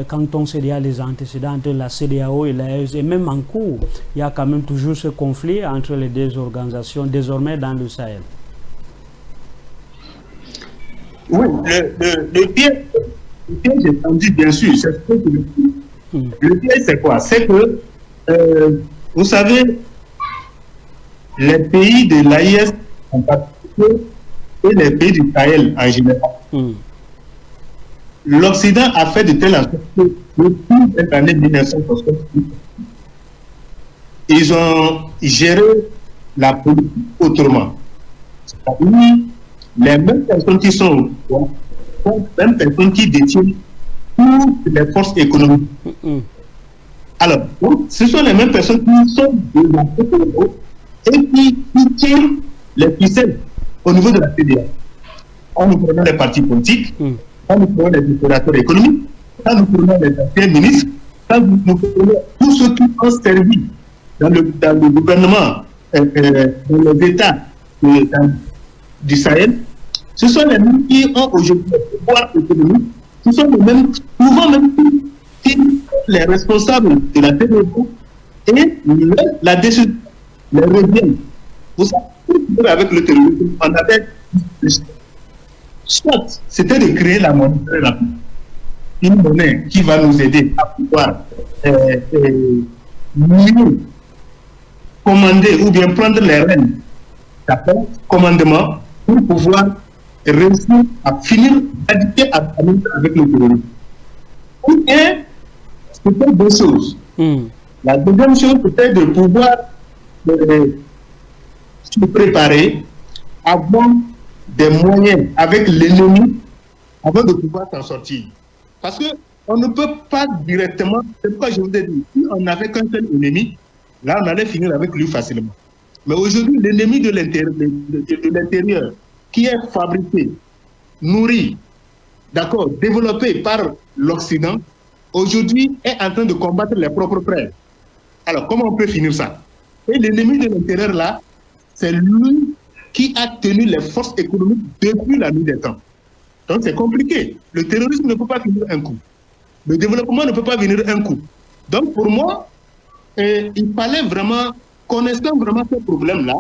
Speaker 1: Quand on sait déjà les antécédents entre la CEDEAO et l'AES, et même en cours, il y a quand même toujours ce conflit entre les deux organisations, désormais dans le Sahel.
Speaker 11: Oui, le piège est tendu, bien sûr. Le piège, c'est quoi? C'est que, vous savez, les pays de l'AES en particulier et les pays du Sahel en général, l'Occident a fait de telle sorte que depuis cette année 1960, ils ont géré la politique autrement. C'est-à-dire, les mêmes personnes qui sont au pouvoir, les mêmes personnes qui détiennent toutes les forces économiques. Alors, donc, ce sont les mêmes personnes qui sont de la CEDEAO et qui tirent les ficelles au niveau de la CEDEAO. En nous prenant les partis politiques, quand nous prenons les opérateurs économiques, quand nous prenons les anciens ministres, quand nous prenons tous ceux qui ont servi dans le gouvernement, dans les États du Sahel, ce sont les mêmes qui ont aujourd'hui le pouvoir économique, ce sont les mêmes, souvent même qui sont les responsables de la CEDEAO, et la décision les revient. Vous savez, avec le terrorisme, on avait soit c'était de créer la monnaie très rapide, une monnaie qui va nous aider à pouvoir mieux commander ou bien prendre les rênes d'accord, commandement pour pouvoir réussir à finir d'habiter avec le terrorisme. Ou bien, c'était deux choses. La deuxième chose, c'était de pouvoir se préparer avant des moyens avec l'ennemi avant de pouvoir s'en sortir. Parce qu'on ne peut pas directement, c'est pourquoi je vous ai dit, si on n'avait qu'un seul ennemi, là on allait finir avec lui facilement. Mais aujourd'hui, l'ennemi de l'intérieur, qui est fabriqué, nourri, d'accord, développé par l'Occident, aujourd'hui est en train de combattre les propres frères. Alors comment on peut finir ça? Et l'ennemi de l'intérieur là, c'est lui qui a tenu les forces économiques depuis la nuit des temps. Donc c'est compliqué. Le terrorisme ne peut pas finir un coup. Le développement ne peut pas venir un coup. Donc pour moi, il fallait vraiment, connaissant vraiment ce problème-là,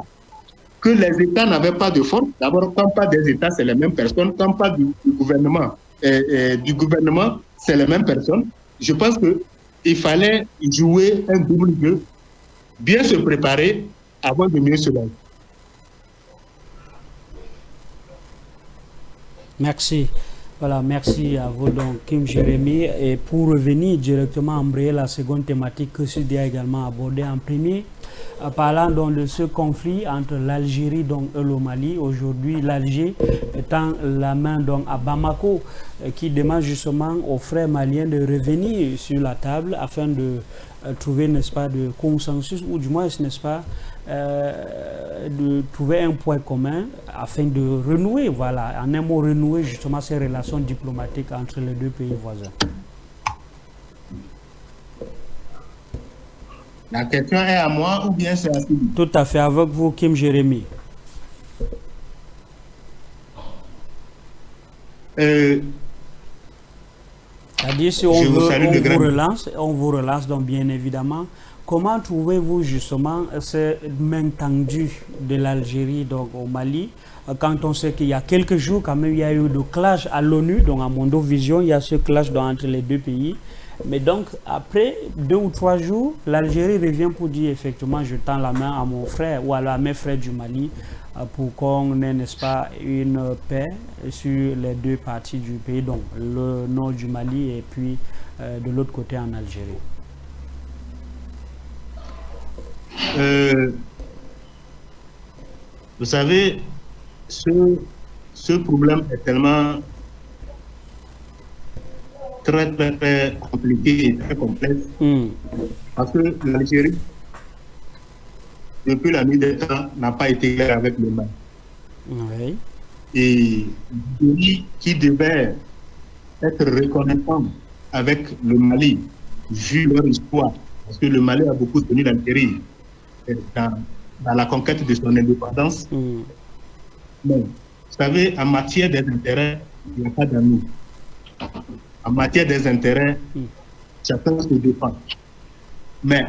Speaker 11: que les États n'avaient pas de force. D'abord, quand pas des États, c'est les mêmes personnes. Quand pas du gouvernement, c'est les mêmes personnes. Je pense qu'il fallait jouer un double jeu, bien se préparer avant de mieux se lancer.
Speaker 1: Merci. Voilà, merci à vous donc, Kim Jérémy. Et pour revenir directement embrayer la seconde thématique que Sidi a également abordée en premier, parlant donc de ce conflit entre l'Algérie et le Mali. Aujourd'hui, l'Alger étant la main donc à Bamako, qui demande justement aux frères maliens de revenir sur la table afin de trouver, n'est-ce pas, de consensus, ou du moins, n'est-ce pas, de trouver un point commun afin de renouer, voilà, en un mot, renouer justement ces relations diplomatiques entre les deux pays voisins.
Speaker 11: La question est à moi ou bien c'est à Sidi?
Speaker 1: Tout à fait, avec vous, Kim Jérémy. C'est-à-dire, si on vous relance, donc bien évidemment, comment trouvez-vous justement cette main tendue de l'Algérie donc au Mali, quand on sait qu'il y a quelques jours quand même il y a eu de clash à l'ONU, donc à Mondovision, il y a ce clash donc, entre les deux pays. Mais donc, après 2 ou 3 jours, l'Algérie revient pour dire effectivement, je tends la main à mon frère ou à mes frères du Mali pour qu'on ait, n'est-ce pas, une paix sur les deux parties du pays, donc le nord du Mali et puis de l'autre côté en Algérie?
Speaker 11: Vous savez, ce problème est tellement très, très, très compliqué et très complexe. Parce que l'Algérie, depuis la nuit des temps, n'a pas été claire avec le Mali.
Speaker 1: Oui.
Speaker 11: Et le pays qui devait être reconnaissant avec le Mali, vu leur histoire, parce que le Mali a beaucoup tenu l'Algérie dans la conquête de son indépendance. Mais, vous savez, en matière des intérêts, il n'y a pas d'amis. En matière des intérêts, chacun se défend. Mais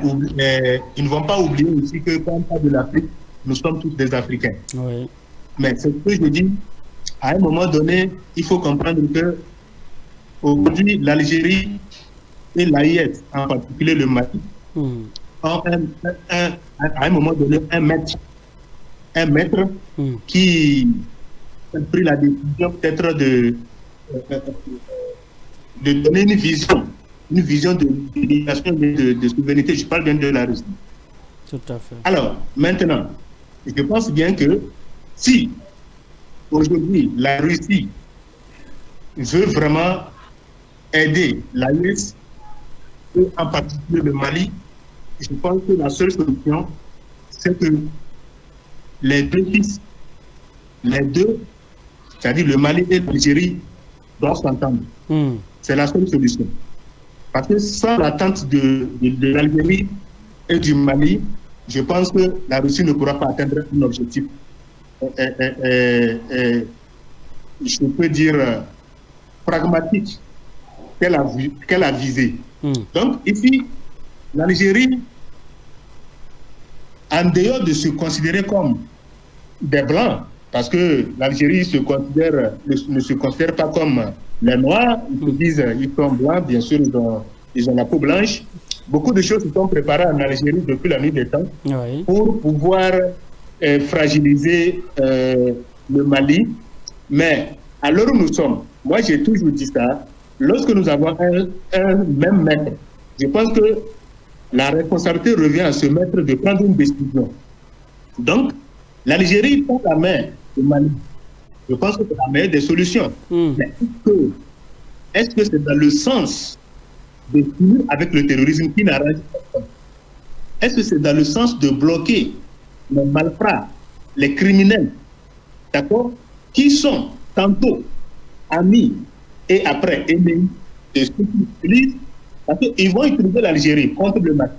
Speaker 11: ils ne vont pas oublier aussi que quand on parle de l'Afrique, nous sommes tous des Africains.
Speaker 1: Oui.
Speaker 11: Mais c'est ce que je dis, à un moment donné, il faut comprendre que aujourd'hui, l'Algérie et l'AIS, en particulier le Mali, ont à un moment donné un maître qui a pris la décision peut-être de donner une vision de libération de souveraineté. Je parle bien de la Russie.
Speaker 1: Tout à fait.
Speaker 11: Alors, maintenant, je pense bien que si aujourd'hui la Russie veut vraiment aider l'AIS, et en particulier le Mali, je pense que la seule solution, c'est que les deux fils, c'est-à-dire le Mali et l'Algérie, doivent s'entendre. C'est la seule solution. Parce que sans l'attente de l'Algérie et du Mali, je pense que la Russie ne pourra pas atteindre un objectif. Je peux dire pragmatique qu'elle a visé. Donc ici, l'Algérie, en dehors de se considérer comme des Blancs, parce que l'Algérie ne se considère pas comme les Noirs, ils se disent ils sont blancs, bien sûr, ils ont la peau blanche. Beaucoup de choses se sont préparées en Algérie depuis la nuit des temps pour pouvoir fragiliser le Mali. Mais à l'heure où nous sommes, moi j'ai toujours dit ça, lorsque nous avons un même maître, je pense que la responsabilité revient à ce maître de prendre une décision. Donc, l'Algérie prend la main au Mali. Je pense que c'est la meilleure des solutions. Mais est-ce que c'est dans le sens de finir avec le terrorisme qui n'arrange pas? Est-ce que c'est dans le sens de bloquer les malfrats, les criminels, d'accord, qui sont tantôt amis et après ennemis de ceux qui utilisent, parce qu'ils vont utiliser l'Algérie contre le Mali.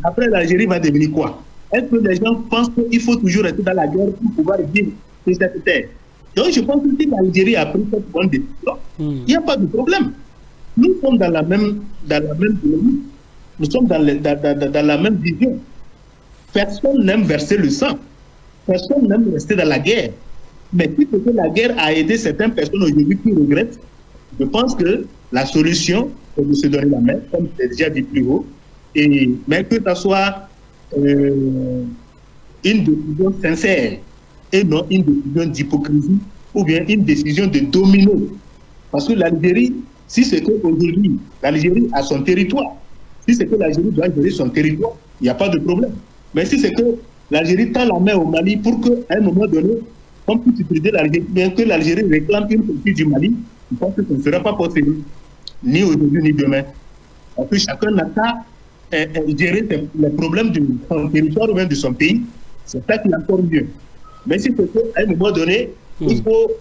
Speaker 11: Après, l'Algérie va devenir quoi? Est-ce que les gens pensent qu'il faut toujours rester dans la guerre pour pouvoir vivre sur cette terre? Donc, je pense que si l'Algérie a pris cette bonne décision, il n'y a pas de problème. Nous sommes dans la même dynamique. Nous sommes dans la même vision. Personne n'aime verser le sang. Personne n'aime rester dans la guerre. Mais si c'est que la guerre a aidé certaines personnes aujourd'hui qui regrettent, je pense que la solution, c'est de se donner la main, comme je l'ai déjà dit plus haut, mais que ça soit une décision sincère et non une décision d'hypocrisie ou bien une décision de domino. Parce que l'Algérie, si c'est qu'aujourd'hui, l'Algérie a son territoire, si c'est que l'Algérie doit gérer son territoire, il n'y a pas de problème. Mais si c'est que l'Algérie tend la main au Mali pour qu'à un moment donné, on puisse utiliser l'Algérie, bien que l'Algérie réclame une partie du Mali, je pense que ce ne sera pas possible, ni aujourd'hui ni demain. Parce que chacun n'a qu'à gérer les problèmes de son territoire ou même de son pays. C'est ça qui est encore mieux. Mais si c'est qu'à un moment donné, il faut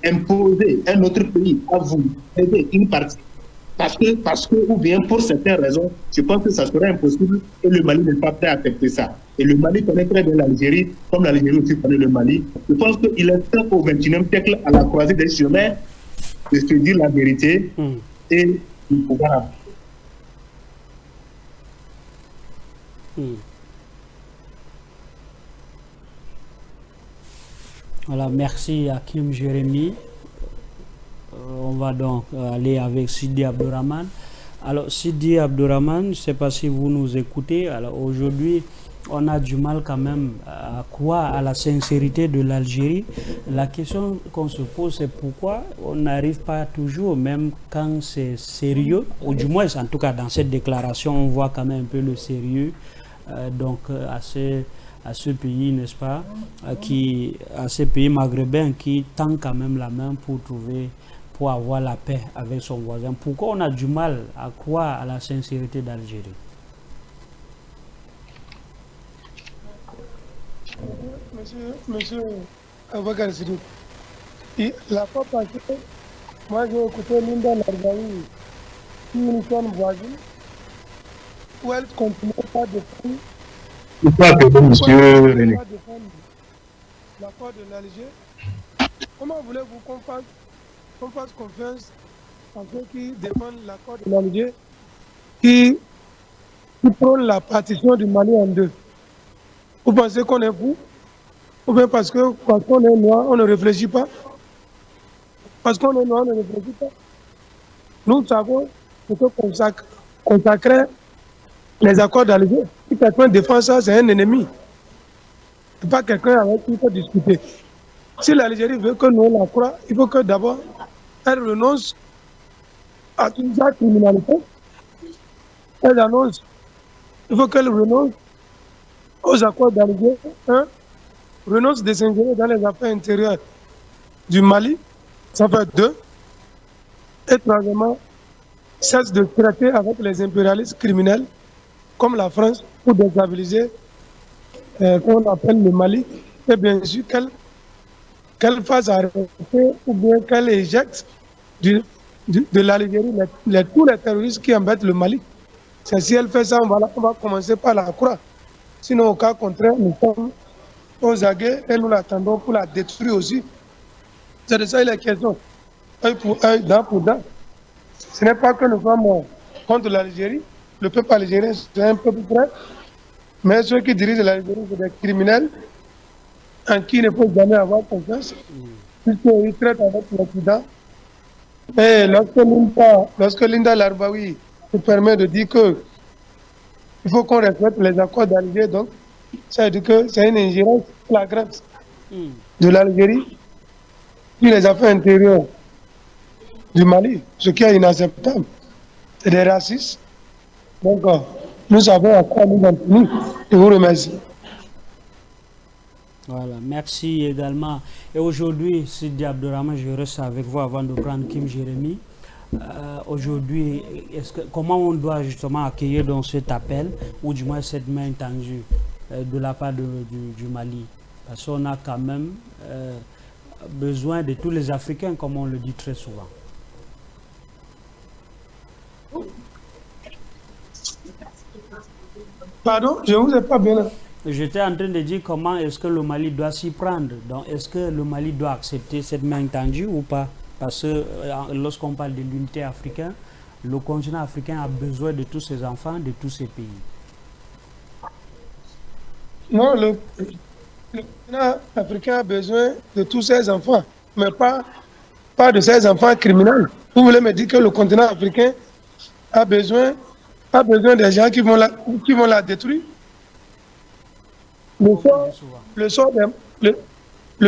Speaker 11: imposer un autre pays à vous aider une partie, parce que, ou bien pour certaines raisons, je pense que ça serait impossible et le Mali n'est pas prêt à accepter ça. Et le Mali connaît très bien l'Algérie, comme l'Algérie aussi connaît le Mali. Je pense qu'il est temps au XXIe siècle, à la croisée des chemins, de se dire la vérité et de pouvoir avancer.
Speaker 1: Voilà, merci Hakim Jérémy. On va donc aller avec Sidi Abdourahmane. Alors, Sidi Abdourahmane, je ne sais pas si vous nous écoutez. Alors, aujourd'hui, on a du mal quand même à croire à la sincérité de l'Algérie. La question qu'on se pose, c'est pourquoi on n'arrive pas toujours, même quand c'est sérieux, ou du moins, en tout cas, dans cette déclaration, on voit quand même un peu le sérieux. À ce pays, n'est-ce pas, à ces pays maghrébins qui tendent quand même la main pour avoir la paix avec son voisin. Pourquoi on a du mal à croire à la sincérité d'Algérie?
Speaker 2: Monsieur Aboubacar Sidou, la fois passée, moi j'ai écouté Linda Larbaoui, qui est une femme voisine, où elle continue pas de prendre.
Speaker 11: Monsieur René.
Speaker 2: L'accord de l'Alger. Comment voulez-vous qu'on fasse confiance à ceux qui défendent l'accord de l'Alger, qui prônent la partition du Mali en deux? Vous pensez qu'on est fou? Ou bien parce qu'on est noir, on ne réfléchit pas? Parce qu'on est noir, on ne réfléchit pas. Nous savons ce que consacrer les accords d'Alger. Si quelqu'un défend ça, c'est un ennemi. Ce n'est pas quelqu'un avec qui il faut discuter. Si l'Algérie veut que nous la croix, il faut que d'abord elle renonce à toute sa criminalité. Elle annonce, il faut qu'elle renonce aux accords d'Alger, renonce de s'ingérer dans les affaires intérieures du Mali, ça fait 2. Et troisièmement, cesse de traiter avec les impérialistes criminels comme la France pour déstabiliser qu'on appelle le Mali, et bien sûr qu'elle fasse arrêter ou bien qu'elle éjecte de l'Algérie tous les terroristes qui embêtent le Mali. C'est si elle fait ça, on va commencer par la croix. Sinon, au cas contraire, nous sommes aux aguets et nous l'attendons pour la détruire aussi. C'est de ça il est question. Œil pour œil, dent pour dent. Ce n'est pas que nous sommes contre l'Algérie. Le peuple algérien, c'est un peuple prêt. Mais ceux qui dirigent l'Algérie, c'est des criminels en qui il ne faut jamais avoir confiance. Puisqu'ils traitent avec l'Occident. Et lorsque Linda Larbaoui se permet de dire que il faut qu'on respecte les accords d'Alger, donc ça veut dire que c'est une ingérence flagrante de l'Algérie sur les affaires intérieures du Mali, ce qui est inacceptable. C'est des racistes. Donc, nous savons à quoi nous en tenir. Je vous remercie.
Speaker 1: Voilà, merci également. Et aujourd'hui, Sidi Abdourahmane, je reste avec vous avant de prendre Kim Jérémy. Aujourd'hui, comment on doit justement accueillir dans cet appel, ou du moins cette main tendue de la part du Mali? Parce qu'on a quand même besoin de tous les Africains, comme on le dit très souvent.
Speaker 2: Pardon, je ne vous ai pas bien.
Speaker 1: J'étais en train de dire comment est-ce que le Mali doit s'y prendre. Donc, est-ce que le Mali doit accepter cette main tendue ou pas? Parce que lorsqu'on parle de l'unité africaine, le continent africain a besoin de tous ses enfants, de tous ses pays.
Speaker 2: Non, le continent africain a besoin de tous ses enfants, mais pas de ses enfants criminels. Vous voulez me dire que le continent africain a besoin des gens qui vont la détruire? Le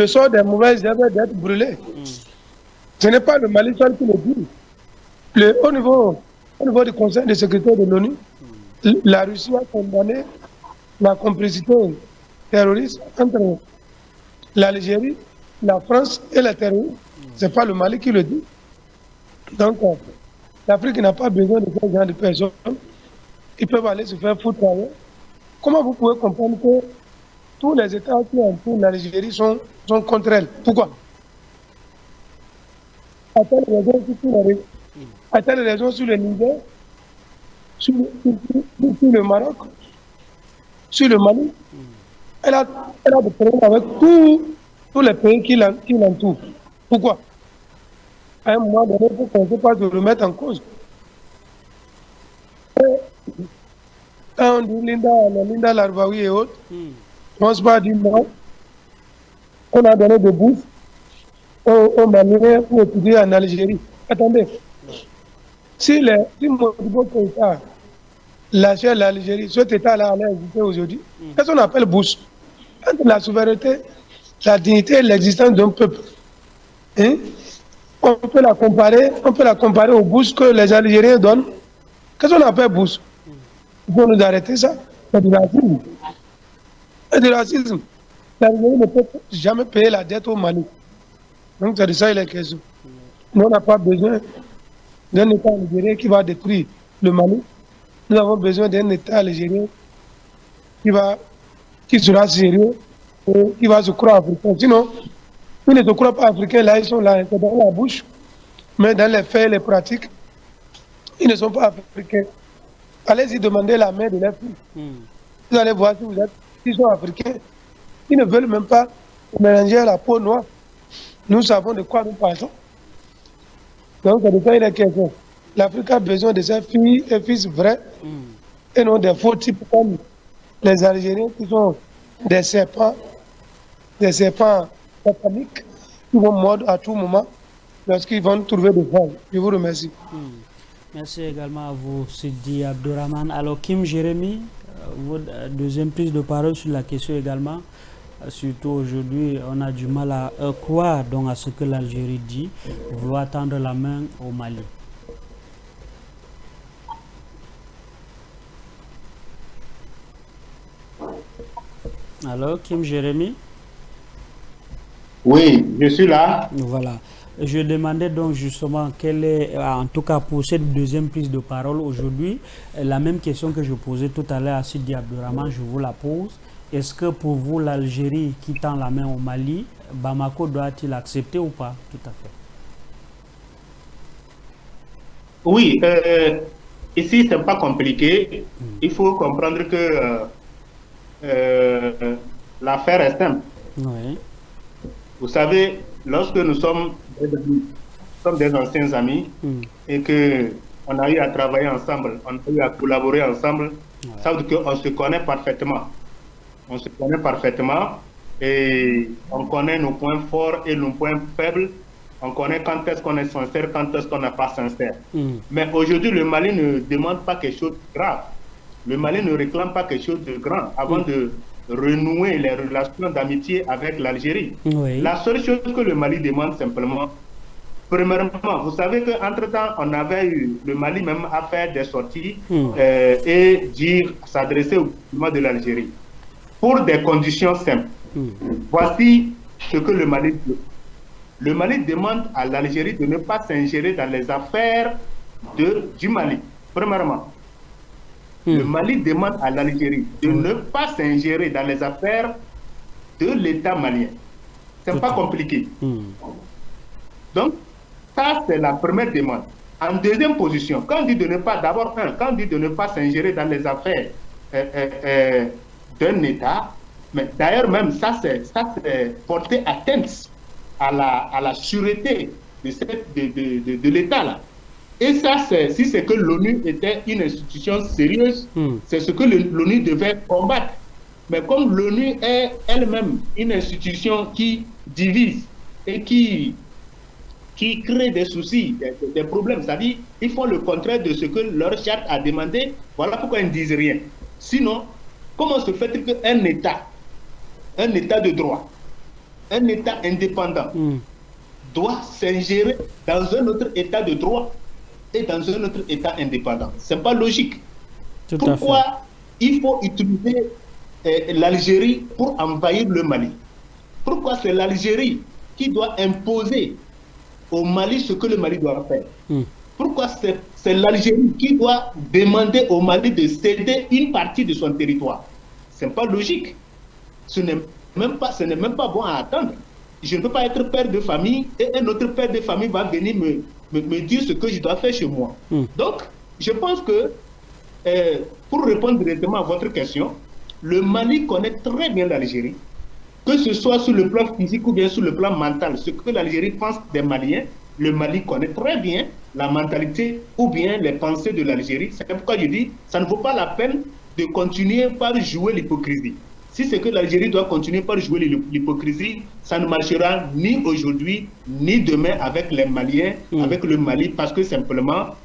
Speaker 2: sort des mauvaises herbes d'être brûlées. Ce n'est pas le Mali seul qui le dit. Au niveau du Conseil de sécurité de l'ONU, la Russie a condamné la complicité terroriste entre l'Algérie, la France et les terroristes. Ce n'est pas le Mali qui le dit. Donc, l'Afrique n'a pas besoin de ce genre de personnes qui peuvent aller se faire foutre ailleurs. Comment vous pouvez comprendre que tous les États qui entourent l'Algérie sont contre elle? Pourquoi? À telle raison sur le Niger, sur le Maroc, sur le Mali, elle a des problèmes avec tous les pays qui l'entourent. Pourquoi? À un moment donné, il faut qu'on ne peut pas se remettre en cause. Quand on dit Linda Larbaoui et autres, on ne se va dire non. On a donné de bouffe aux Maliens pour étudier en Algérie. Attendez, Si votre État lâchait l'Algérie, cet État-là allait exister aujourd'hui. Qu'est-ce qu'on appelle bouche? Entre la souveraineté, la dignité et l'existence d'un peuple. Hein? On peut la comparer aux bourses que les Algériens donnent. Qu'est-ce qu'on appelle bourse? Il faut nous arrêter ça. C'est du racisme. C'est du racisme. L'Algérie ne peut jamais payer la dette au Mali. Donc c'est de ça il est question. Nous, on n'a pas besoin d'un État algérien qui va détruire le Mali. Nous avons besoin d'un État algérien qui sera sérieux et qui va se croire africain. Sinon, ils ne se croient pas africains, là, ils sont là, c'est dans la bouche, mais dans les faits, les pratiques, ils ne sont pas africains. Allez-y demander la main de leurs filles. Vous allez voir si ils sont africains. Ils ne veulent même pas mélanger à la peau noire. Nous savons de quoi nous parlons. Donc, c'est de ça il est question. L'Afrique a besoin de ses filles et fils vrais et non des faux types comme les Algériens qui sont des serpents sataniques qui vont mordre à tout moment lorsqu'ils vont trouver des femmes. Je vous remercie.
Speaker 1: Merci également à vous, Sidi Abdourahmane. Alors, Kim Jérémy, votre deuxième prise de parole sur la question également. Surtout aujourd'hui, on a du mal à croire donc à ce que l'Algérie dit, vouloir tendre la main au Mali. Alors, Kim Jérémy?
Speaker 11: Oui, je suis là.
Speaker 1: Voilà. Je demandais donc justement quelle est, en tout cas pour cette deuxième prise de parole aujourd'hui, la même question que je posais tout à l'heure à Sidi Abdourahmane, je vous la pose. Est-ce que pour vous, l'Algérie qui tend la main au Mali, Bamako doit-il accepter ou pas? Tout à fait.
Speaker 11: Oui, ici, ce n'est pas compliqué. Il faut comprendre que l'affaire est simple.
Speaker 1: Oui.
Speaker 11: Vous savez, lorsque nous sommes des anciens amis et qu'on a eu à travailler ensemble, on a eu à collaborer ensemble, ça veut dire qu'on se connaît parfaitement. On se connaît parfaitement et on connaît nos points forts et nos points faibles. On connaît quand est-ce qu'on est sincère, quand est-ce qu'on n'est pas sincère. Mais aujourd'hui, le Mali ne demande pas quelque chose de grave. Le Mali ne réclame pas quelque chose de grand avant de renouer les relations d'amitié avec l'Algérie. La seule chose que le Mali demande simplement, premièrement, vous savez qu'entre-temps, on avait eu le Mali même à faire des sorties et s'adresser au gouvernement de l'Algérie pour des conditions simples. Voici ce que le Mali dit. Le Mali demande à l'Algérie de ne pas s'ingérer dans les affaires du Mali. Premièrement, le Mali demande à l'Algérie de ne pas s'ingérer dans les affaires de l'État malien. C'est pas compliqué. Donc, ça, c'est la première demande. En deuxième position, quand on dit de ne pas, quand on dit de ne pas s'ingérer dans les affaires d'un État, mais d'ailleurs même, ça c'est porter atteinte à la sûreté de l'État là. Et ça, si c'est que l'ONU était une institution sérieuse, c'est ce que l'ONU devait combattre. Mais comme l'ONU est elle-même une institution qui divise et qui crée des soucis, des problèmes, c'est-à-dire ils font le contraire de ce que leur charte a demandé, voilà pourquoi ils ne disent rien. Sinon, comment se fait-il qu'un État de droit, un État indépendant, doit s'ingérer dans un autre État de droit et dans un autre État indépendant? Ce n'est pas logique. Pourquoi il faut utiliser l'Algérie pour envahir le Mali? Pourquoi c'est l'Algérie qui doit imposer au Mali ce que le Mali doit faire? Pourquoi c'est l'Algérie qui doit demander au Mali de céder une partie de son territoire? Ce n'est pas logique. Ce n'est même pas bon à attendre. Je ne peux pas être père de famille et un autre père de famille va venir me dire ce que je dois faire chez moi. Donc, je pense que, pour répondre directement à votre question, le Mali connaît très bien l'Algérie, que ce soit sur le plan physique ou bien sur le plan mental. Ce que l'Algérie pense des Maliens, le Mali connaît très bien la mentalité ou bien les pensées de l'Algérie. C'est pourquoi je dis, ça ne vaut pas la peine de continuer par jouer l'hypocrisie. Si c'est que l'Algérie doit continuer par jouer l'hypocrisie, ça ne marchera ni aujourd'hui, ni demain avec les Maliens, avec le Mali, parce que simplement,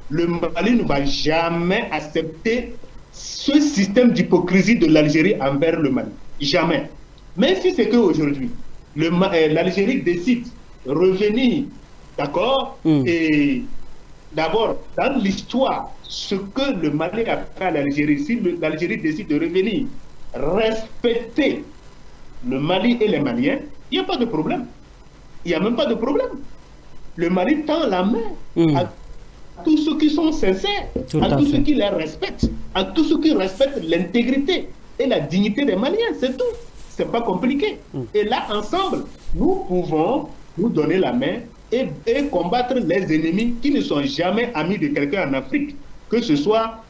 Speaker 11: le Mali ne va jamais accepter ce système d'hypocrisie de l'Algérie envers le Mali. Jamais. Mais si c'est qu'aujourd'hui, l'Algérie décide de revenir, d'accord, et d'abord, dans l'histoire, ce que le Mali a fait à l'Algérie, si l'Algérie décide de revenir, respecter le Mali et les Maliens, il n'y a pas de problème. Il n'y a même pas de problème. Le Mali tend la main à tous ceux qui sont sincères, à tous ceux qui les respectent, à tous ceux qui respectent l'intégrité et la dignité des Maliens, c'est tout. C'est pas compliqué. Et là, ensemble, nous pouvons nous donner la main et combattre les ennemis qui ne sont jamais amis de quelqu'un en Afrique, que ce soit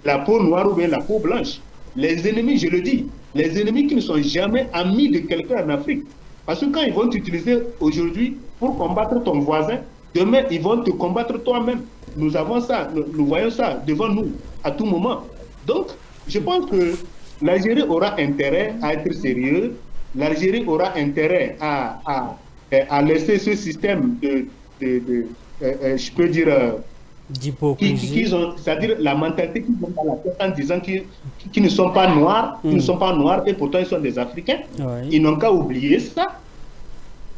Speaker 11: la peau noire ou bien la peau blanche. Les ennemis, je le dis, les ennemis qui ne sont jamais amis de quelqu'un en Afrique. Parce que quand ils vont t'utiliser aujourd'hui pour combattre ton voisin, demain, ils vont te combattre toi-même. Nous avons ça, nous voyons ça devant nous à tout moment. Donc, je pense que l'Algérie aura intérêt à être sérieux. L'Algérie aura intérêt à laisser ce système je peux dire,
Speaker 1: d'hypocrisie,
Speaker 11: c'est-à-dire la mentalité qu'ils ont dans la tête en disant qu'ils ne sont pas noirs, ils ne sont pas noirs et pourtant ils sont des Africains. Ils n'ont qu'à oublier ça.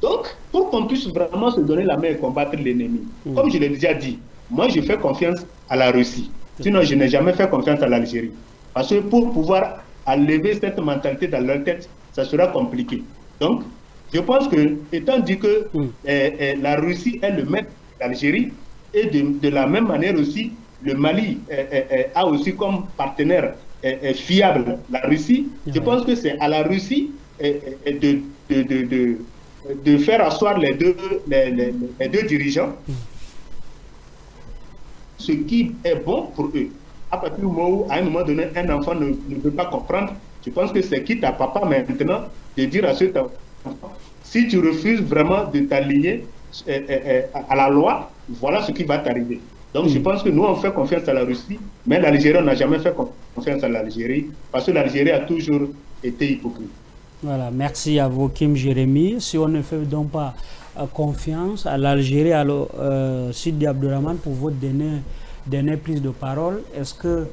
Speaker 11: Donc, pour qu'on puisse vraiment se donner la main et combattre l'ennemi, comme je l'ai déjà dit, moi je fais confiance à la Russie. Sinon, je n'ai jamais fait confiance à l'Algérie. Parce que pour pouvoir enlever cette mentalité dans leur tête, ça sera compliqué. Donc, je pense que, étant dit que la Russie est le maître d'Algérie, et de la même manière aussi, le Mali a aussi comme partenaire fiable la Russie, je pense que c'est à la Russie de faire asseoir les deux dirigeants, ce qui est bon pour eux. À partir du moment où, à un moment donné, un enfant ne peut pas comprendre, je pense que c'est quitte à papa maintenant de dire à cet enfant, si tu refuses vraiment de t'aligner à la loi, voilà ce qui va t'arriver. Donc je pense que nous, on fait confiance à la Russie, mais l'Algérie, on n'a jamais fait confiance à l'Algérie, parce que l'Algérie a toujours été hypocrite.
Speaker 1: Voilà, merci à vous, Kim Jérémy. Si on ne fait donc pas confiance à l'Algérie, alors Sidi Abdourahmane, pour votre dernière prise de parole, est-ce que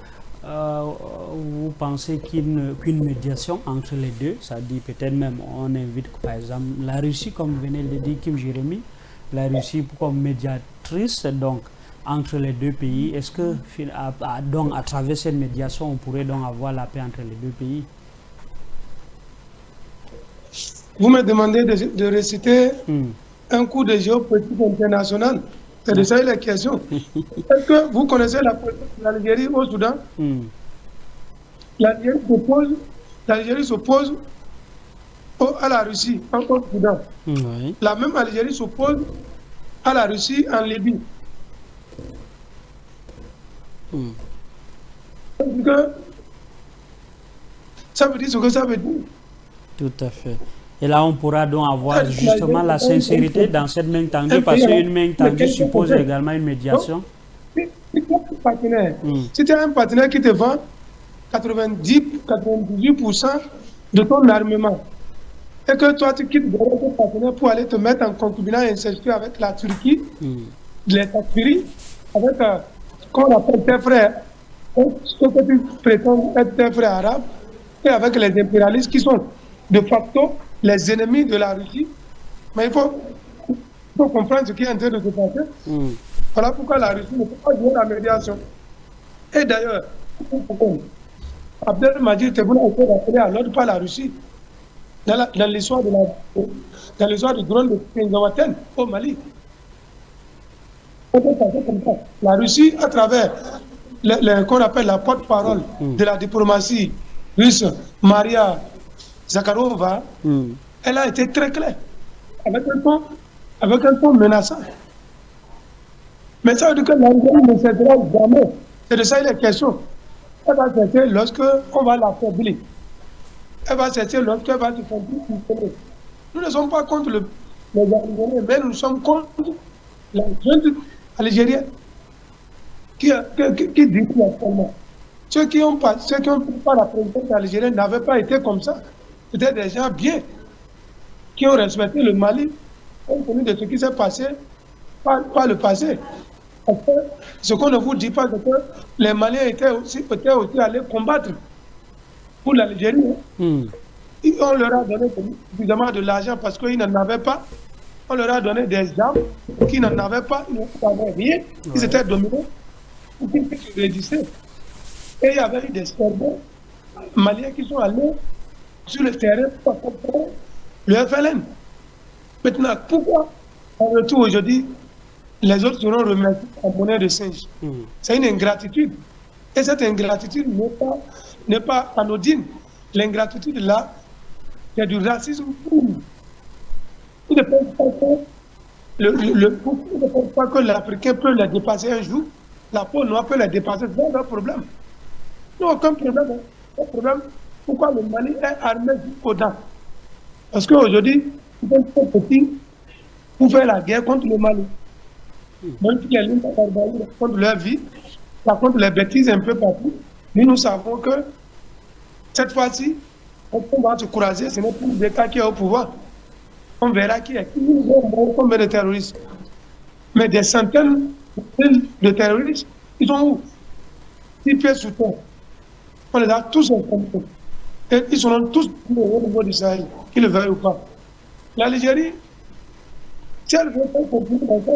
Speaker 1: vous pensez qu'une médiation entre les deux, ça dit peut-être même, on invite par exemple la Russie, comme venait de le dire Kim Jérémy, la Russie comme médiatrice, donc entre les deux pays, est-ce que donc à travers cette médiation, on pourrait donc avoir la paix entre les deux pays?
Speaker 2: Vous me demandez de réciter un cours de géopolitique internationale. C'est de ça la question. Est-ce que vous connaissez la politique de l'Algérie au Soudan? L'Algérie s'oppose à la Russie au Soudan. La même Algérie s'oppose à la Russie en Libye. Ça veut dire ce que ça veut dire.
Speaker 1: Tout à fait. Et là, on pourra donc avoir justement la sincérité dans cette main tendue, parce qu'une main tendue suppose également une médiation.
Speaker 2: Si tu as un partenaire qui te vend 98% de ton armement, et que toi tu quittes ton partenaire pour aller te mettre en concubinage incestueux avec la Turquie, les Takfiris, avec ce qu'on appelle tes frères, ce que tu prétends être tes frères arabes, et avec les impérialistes qui sont de facto les ennemis de la Russie. Mais il faut comprendre ce qui est en train de se passer. Voilà pourquoi la Russie ne peut pas jouer la médiation. Et d'ailleurs, Abdelmadjid Tebboune a été rappelé à l'ordre par la Russie dans l'histoire du drone de Pingawaten au Mali. La Russie, à travers qu'on appelle la porte-parole de la diplomatie russe, Maria Zakharova, elle a été très claire, avec un ton menaçant. Mais ça veut dire que l'Algérie ne cédera jamais. C'est de ça il est question. Elle va cesser lorsqu'on va l'affaiblir. Elle va cesser lorsqu'elle va se sentir isolée. Nous ne sommes pas contre les Algériens, mais nous sommes contre la junte algérienne qui dit actuellement. Ceux qui n'ont pas la présidence algérienne n'avaient pas été comme ça. C'était des gens bien, qui ont respecté le Mali, compte tenu de ce qui s'est passé par le passé. Parce que ce qu'on ne vous dit pas, c'est que les Maliens étaient aussi allés combattre pour l'Algérie. On leur a donné évidemment de l'argent parce qu'ils n'en avaient pas. On leur a donné des armes qui n'en avaient pas, ils n'avaient rien. Ils étaient dominés. Ils se réduisaient. Et il y avait eu des soldats maliens qui sont allés sur le terrain pour comprendre le FLN. Maintenant, pourquoi en retour aujourd'hui, les autres seront remerciés en monnaie de singe? C'est une ingratitude. Et cette ingratitude n'est pas anodine. L'ingratitude là, c'est du racisme pur. Ils ne pensent pas que l'Africain peut les dépasser un jour. La peau noire peut les dépasser. C'est leur problème. Non, aucun problème. Aucun problème. Pourquoi le Mali est armé jusqu'aux dents? Parce qu'aujourd'hui, ils sont trop petits pour faire la guerre contre le Mali. Même si les lignes contre leur vie, contre les bêtises un peu partout, nous savons que cette fois-ci, on va se courager, ce n'est plus l'État qui est au pouvoir. On verra qui est. Combien de terroristes? Mais des centaines de terroristes, ils sont où? 6 pieds sous terre. On les a tous ensemble. Et ils seront tous au niveau du Sahel, qu'ils le veuillent ou pas. L'Algérie, si elle veut faire continuer dans ça,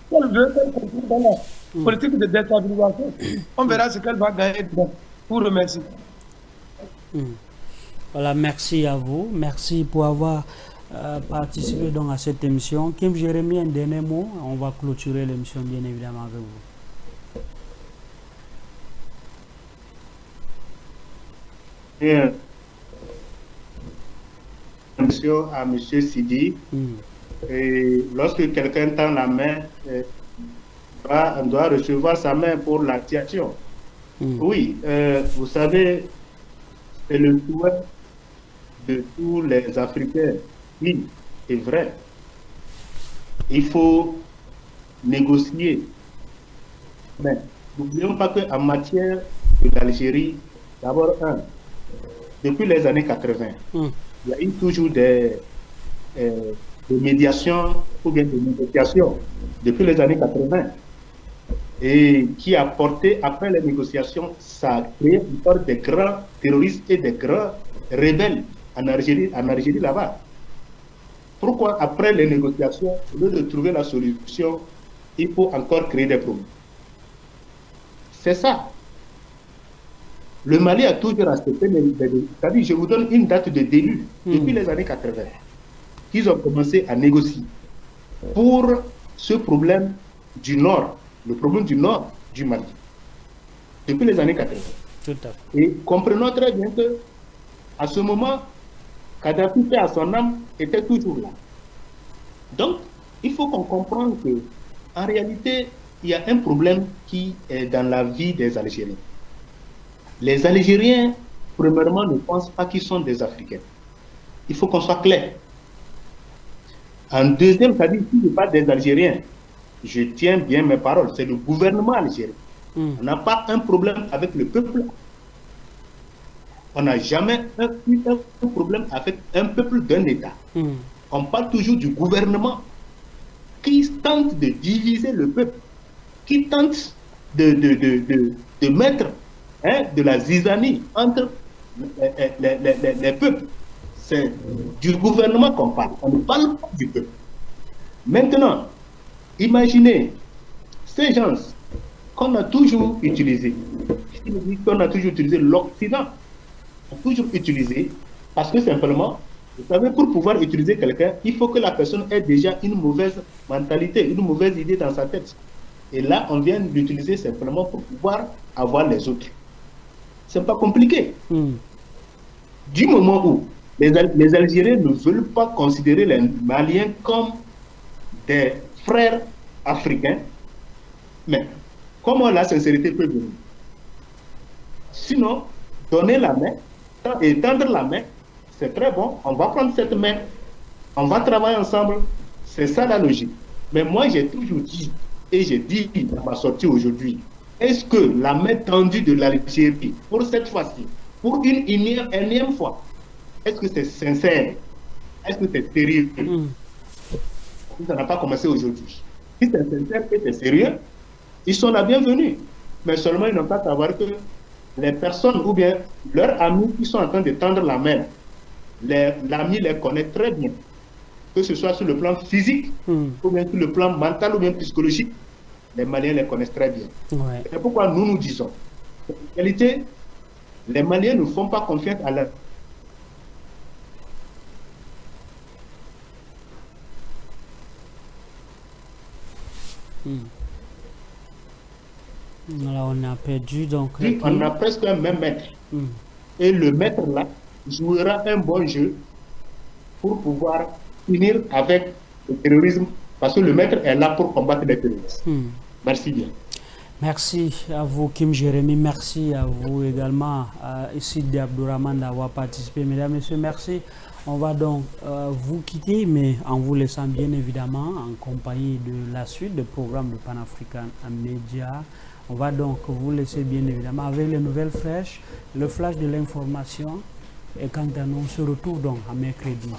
Speaker 2: si elle veut faire continuer dans la politique de déstabilisation, on verra ce qu'elle va gagner dedans. Je vous remercie.
Speaker 1: Voilà, merci à vous. Merci pour avoir participé donc à cette émission. Kim Jérémy, un dernier mot. On va clôturer l'émission bien évidemment avec vous.
Speaker 11: Bien. À M. Sidi. Et lorsque quelqu'un tend la main, on doit recevoir sa main pour l'activation. Oui, vous savez, c'est le souhait de tous les Africains. Oui, c'est vrai. Il faut négocier. Mais n'oublions pas qu'en matière de l'Algérie, d'abord, depuis les années 80, il y a eu toujours des médiations ou bien des négociations depuis les années 80 et qui a porté, après les négociations, ça a créé encore des grands terroristes et des grands rebelles en Algérie là-bas. Pourquoi après les négociations, au lieu de trouver la solution, il faut encore créer des problèmes? C'est ça. Le Mali a toujours accepté les... C'est-à-dire, je vous donne une date de début, depuis les années 80, qu'ils ont commencé à négocier pour ce problème du Nord, le problème du Nord du Mali, depuis les années 80.
Speaker 1: Tout à fait.
Speaker 11: Et comprenons très bien que, à ce moment, Kadhafi, paix à son âme, était toujours là. Donc, il faut qu'on comprenne que, en réalité, il y a un problème qui est dans la vie des Algériens. Les Algériens, premièrement, ne pensent pas qu'ils sont des Africains. Il faut qu'on soit clair. En deuxième, c'est-à-dire si je parle des Algériens, je tiens bien mes paroles, c'est le gouvernement algérien. On n'a pas un problème avec le peuple. On n'a jamais eu un problème avec un peuple d'un État. On parle toujours du gouvernement qui tente de diviser le peuple, qui tente de mettre de la zizanie entre les peuples. C'est du gouvernement qu'on parle. On ne parle pas du peuple. Maintenant, imaginez ces gens qu'on a toujours utilisés. Qu'on a toujours utilisé, l'Occident a toujours utilisé, parce que simplement, vous savez, pour pouvoir utiliser quelqu'un, il faut que la personne ait déjà une mauvaise mentalité, une mauvaise idée dans sa tête. Et là, on vient l'utiliser simplement pour pouvoir avoir les autres. C'est pas compliqué. Du moment où les Algériens ne veulent pas considérer les Maliens comme des frères africains, mais comment la sincérité peut venir? Sinon, donner la main et tendre la main, c'est très bon. On va prendre cette main, on va travailler ensemble. C'est ça la logique. Mais moi, j'ai toujours dit, et j'ai dit dans ma sortie aujourd'hui, est-ce que la main tendue de l'Algérie, pour cette fois-ci, pour une énième fois, est-ce que c'est sincère? Est-ce que c'est sérieux? Ça n'a pas commencé aujourd'hui. Si c'est sincère et c'est sérieux, ils sont la bienvenue. Mais seulement ils n'ont pas à savoir que les personnes ou bien leurs amis qui sont en train de tendre la main, l'ami les connaît très bien. Que ce soit sur le plan physique, ou bien sur le plan mental, ou bien psychologique, les Maliens les connaissent très bien.
Speaker 1: Ouais.
Speaker 11: C'est pourquoi nous nous disons, en réalité, les Maliens ne font pas confiance à leur...
Speaker 1: Là, on a perdu, donc...
Speaker 11: On a presque un même maître. Et le maître là jouera un bon jeu pour pouvoir finir avec le terrorisme, parce que le maître est là pour combattre les terroristes. Merci bien.
Speaker 1: Merci à vous, Kim Jérémy. Merci à vous également, Sidi Abdourahmane, d'avoir participé. Mesdames, Messieurs, merci. On va donc vous quitter, mais en vous laissant bien évidemment en compagnie de la suite du programme de Pan-African Media. On va donc vous laisser bien évidemment avec les nouvelles fraîches, le flash de l'information. Et quant à nous, on se retrouve donc à mercredi.